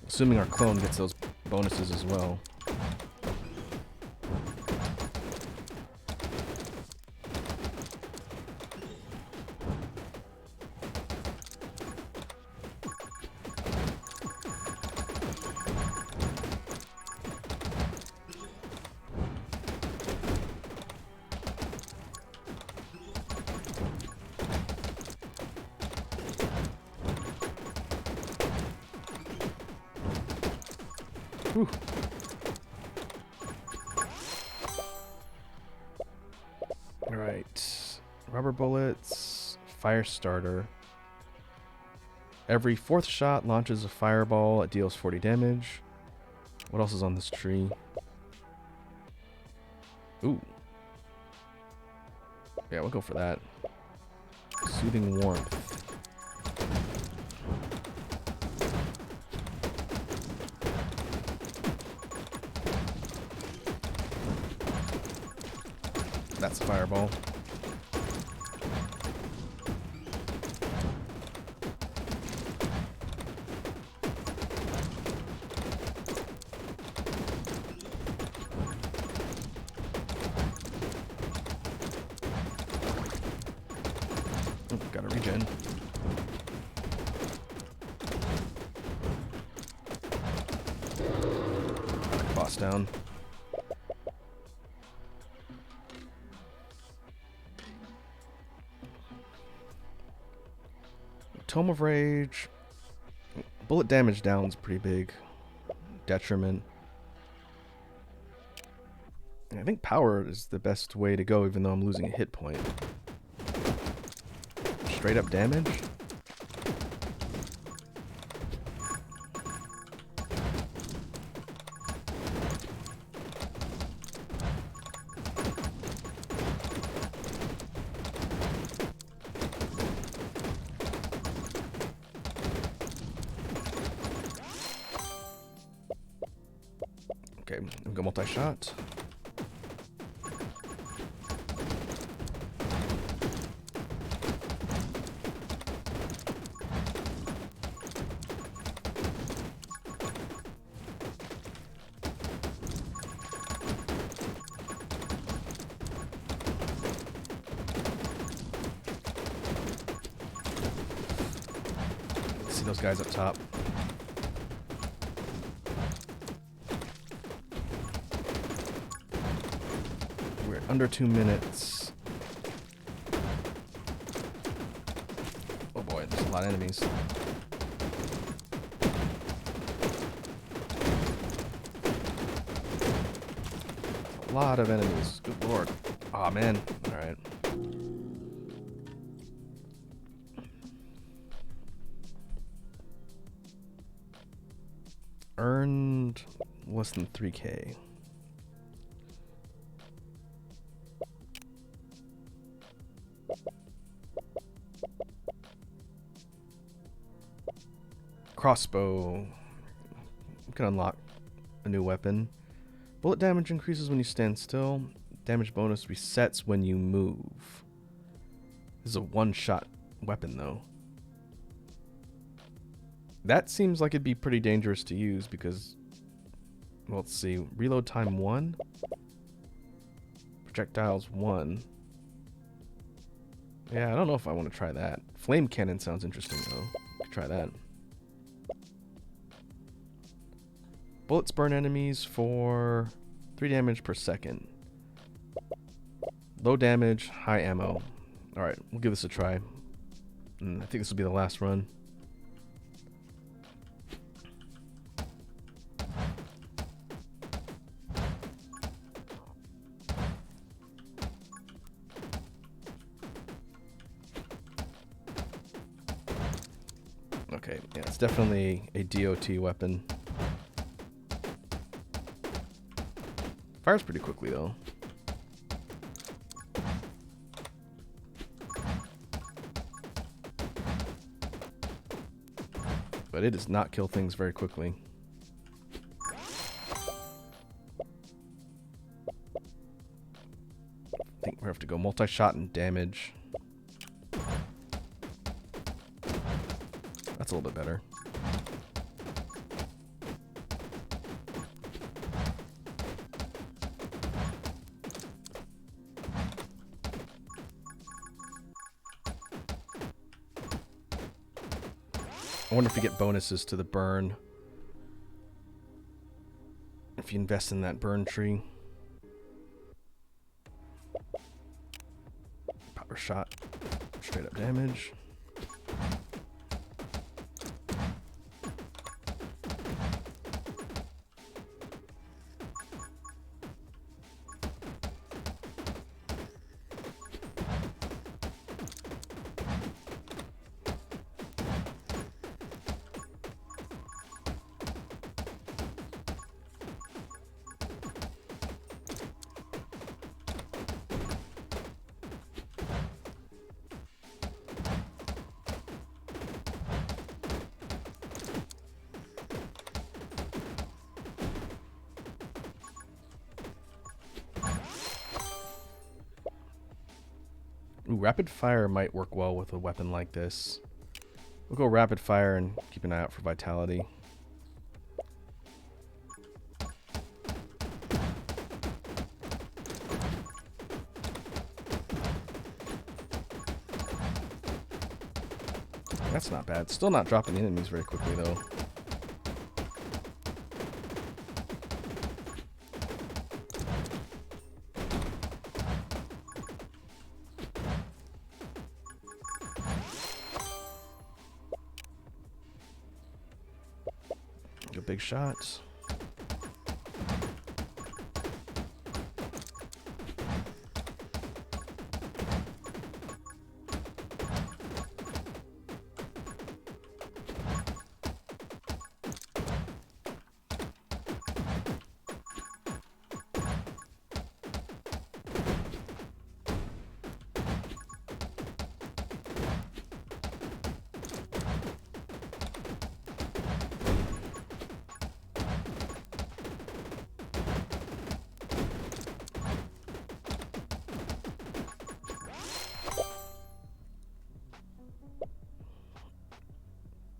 Assuming our clone gets those bonuses as well. Whew. Alright. Rubber bullets. Fire starter. Every fourth shot launches a fireball. It deals 40 damage. What else is on this tree? Ooh. Yeah, we'll go for that. Soothing warmth. That's a fireball. Oh, gotta regen. Boss down. Tome of Rage. Bullet damage down is pretty big. Detriment. I think power is the best way to go, even though I'm losing a hit point. Straight up damage. Okay, we'll go multi-shot. See those guys up top. We're under 2 minutes. Oh boy, there's a lot of enemies. A lot of enemies. Good lord. Aw, man. Alright. Earned less than 3k. Crossbow. We can unlock a new weapon. Bullet damage increases when you stand still. Damage bonus resets when you move. This is a one-shot weapon, though. That seems like it'd be pretty dangerous to use because, well, let's see. Reload time 1. Projectiles 1. Yeah, I don't know if I want to try that. Flame cannon sounds interesting, though. Could try that. Bullets burn enemies for 3 damage per second. Low damage, high ammo. Alright, we'll give this a try. I think this will be the last run. Okay, yeah, it's definitely a DOT weapon. Fires pretty quickly, though. But it does not kill things very quickly. I think we have to go multi-shot and damage. That's a little bit better. I wonder if you get bonuses to the burn. If you invest in that burn tree. Power shot. Straight up damage. Ooh, rapid fire might work well with a weapon like this. We'll go rapid fire and keep an eye out for vitality. That's not bad. Still not dropping enemies very quickly, though. Go big shots.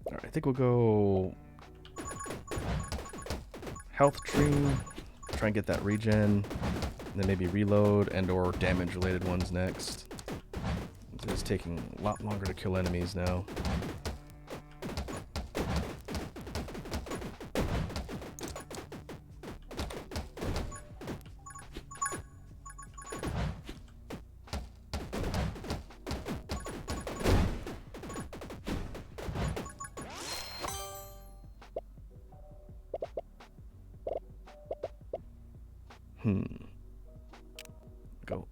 Alright, I think we'll go health tree, try and get that regen, and then maybe reload and or damage related ones next. It's taking a lot longer to kill enemies now. Go.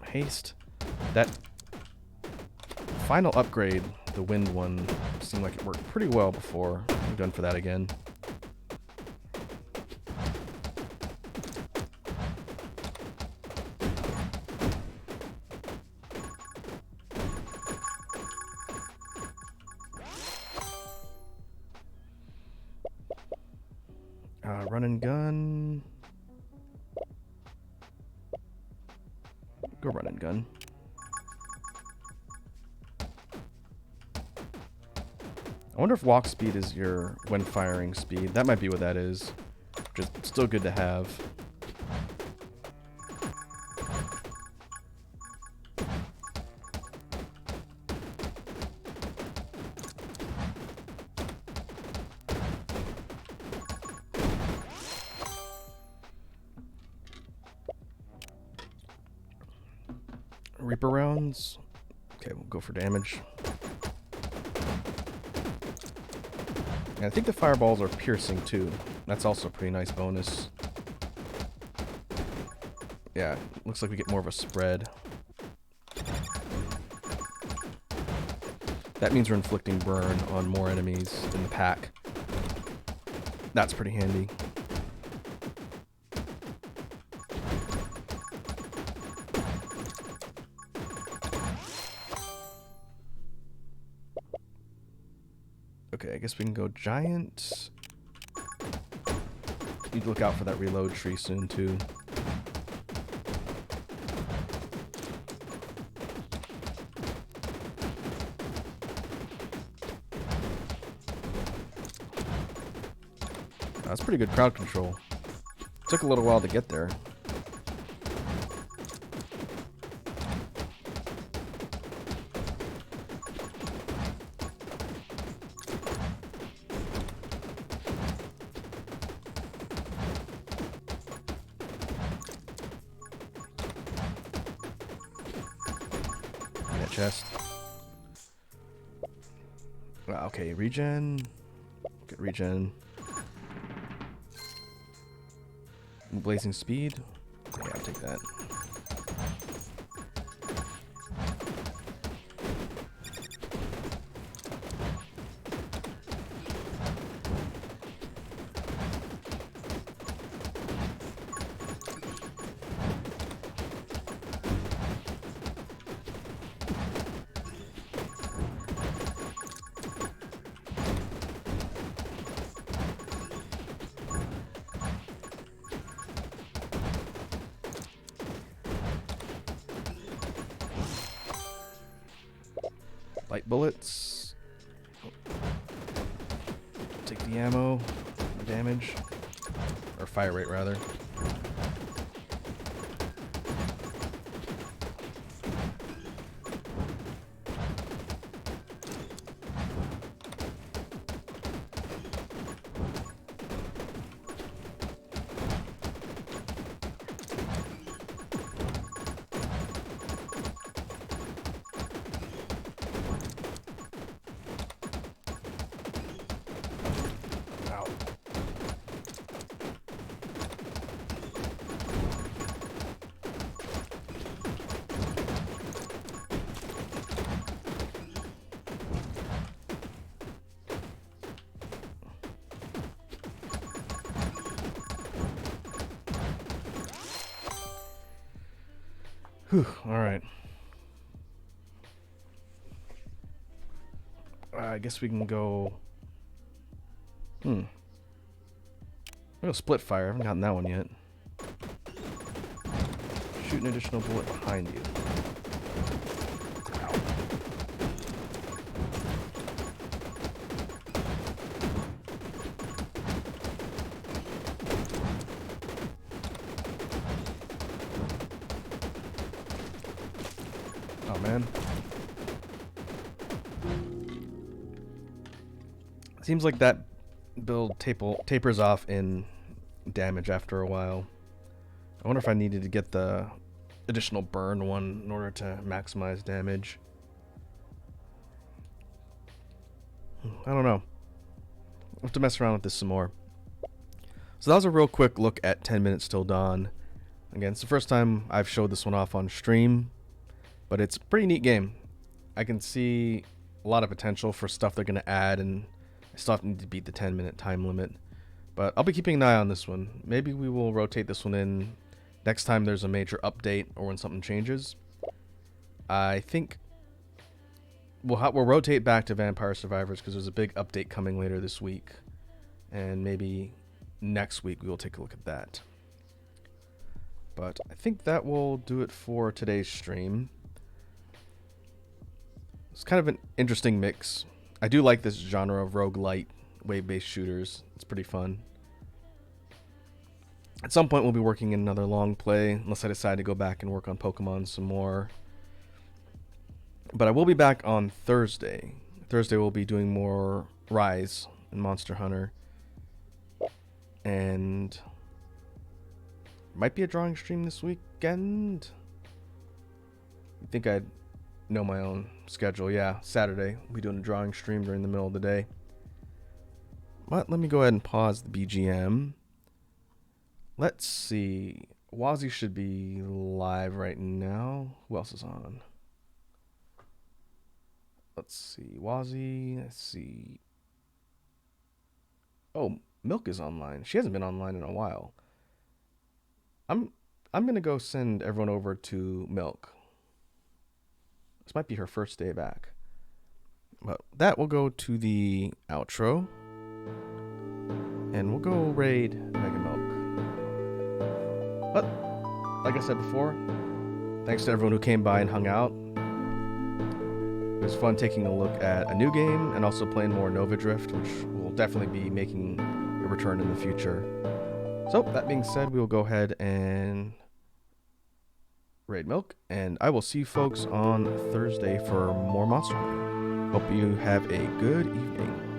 Haste. That final upgrade, the wind one, seemed like it worked pretty well before. I'm done for that again. Run and gun. Go run and gun. I wonder if walk speed is your when firing speed. That might be what that is. Just still good to have. Reaper rounds. Okay, we'll go for damage. And I think the fireballs are piercing too. That's also a pretty nice bonus. Yeah, looks like we get more of a spread. That means we're inflicting burn on more enemies in the pack. That's pretty handy. Okay, I guess we can go giant. Need to look out for that reload tree soon, too. That's pretty good crowd control. Took a little while to get there. That chest. Okay, regen. Get regen. Blazing speed. Yeah, I'll take that. Light bullets. Take the ammo, the damage, or fire rate rather. Whew, alright. I guess we can go... We'll go split fire. I haven't gotten that one yet. Shoot an additional bullet behind you. Oh man. Seems like that build tapers off in damage after a while. I wonder if I needed to get the additional burn one in order to maximize damage. I don't know. I'll have to mess around with this some more. So that was a real quick look at 10 Minutes Till Dawn. Again, it's the first time I've showed this one off on stream, but it's a pretty neat game. I can see a lot of potential for stuff they're going to add, and I still have to beat the 10-minute time limit. But I'll be keeping an eye on this one. Maybe we will rotate this one in next time there's a major update or when something changes. I think we'll rotate back to Vampire Survivors because there's a big update coming later this week. And maybe next week we will take a look at that. But I think that will do it for today's stream. It's kind of an interesting mix. I do like this genre of roguelite wave-based shooters. It's pretty fun. At some point we'll be working in another long play, unless I decide to go back and work on Pokemon some more. But I will be back on Thursday. Thursday we'll be doing more Rise and Monster Hunter. And might be a drawing stream this weekend. I think I'd know my own schedule. Yeah, Saturday we'll be doing a drawing stream during the middle of the day. But let me go ahead and pause the BGM. Let's see. Wazzy should be live right now. Who else is on? Let's see. Wazzy. Let's see. Oh, Milk is online. She hasn't been online in a while. I'm I'm gonna go send everyone over to Milk. This might be her first day back. But that will go to the outro. And we'll go raid Mega Milk. But like I said before, thanks to everyone who came by and hung out. It was fun taking a look at a new game and also playing more Nova Drift, which will definitely be making a return in the future. So, that being said, we will go ahead and raid Milk, and I will see you folks on Thursday for more Monster Hunter. Hope you have a good evening.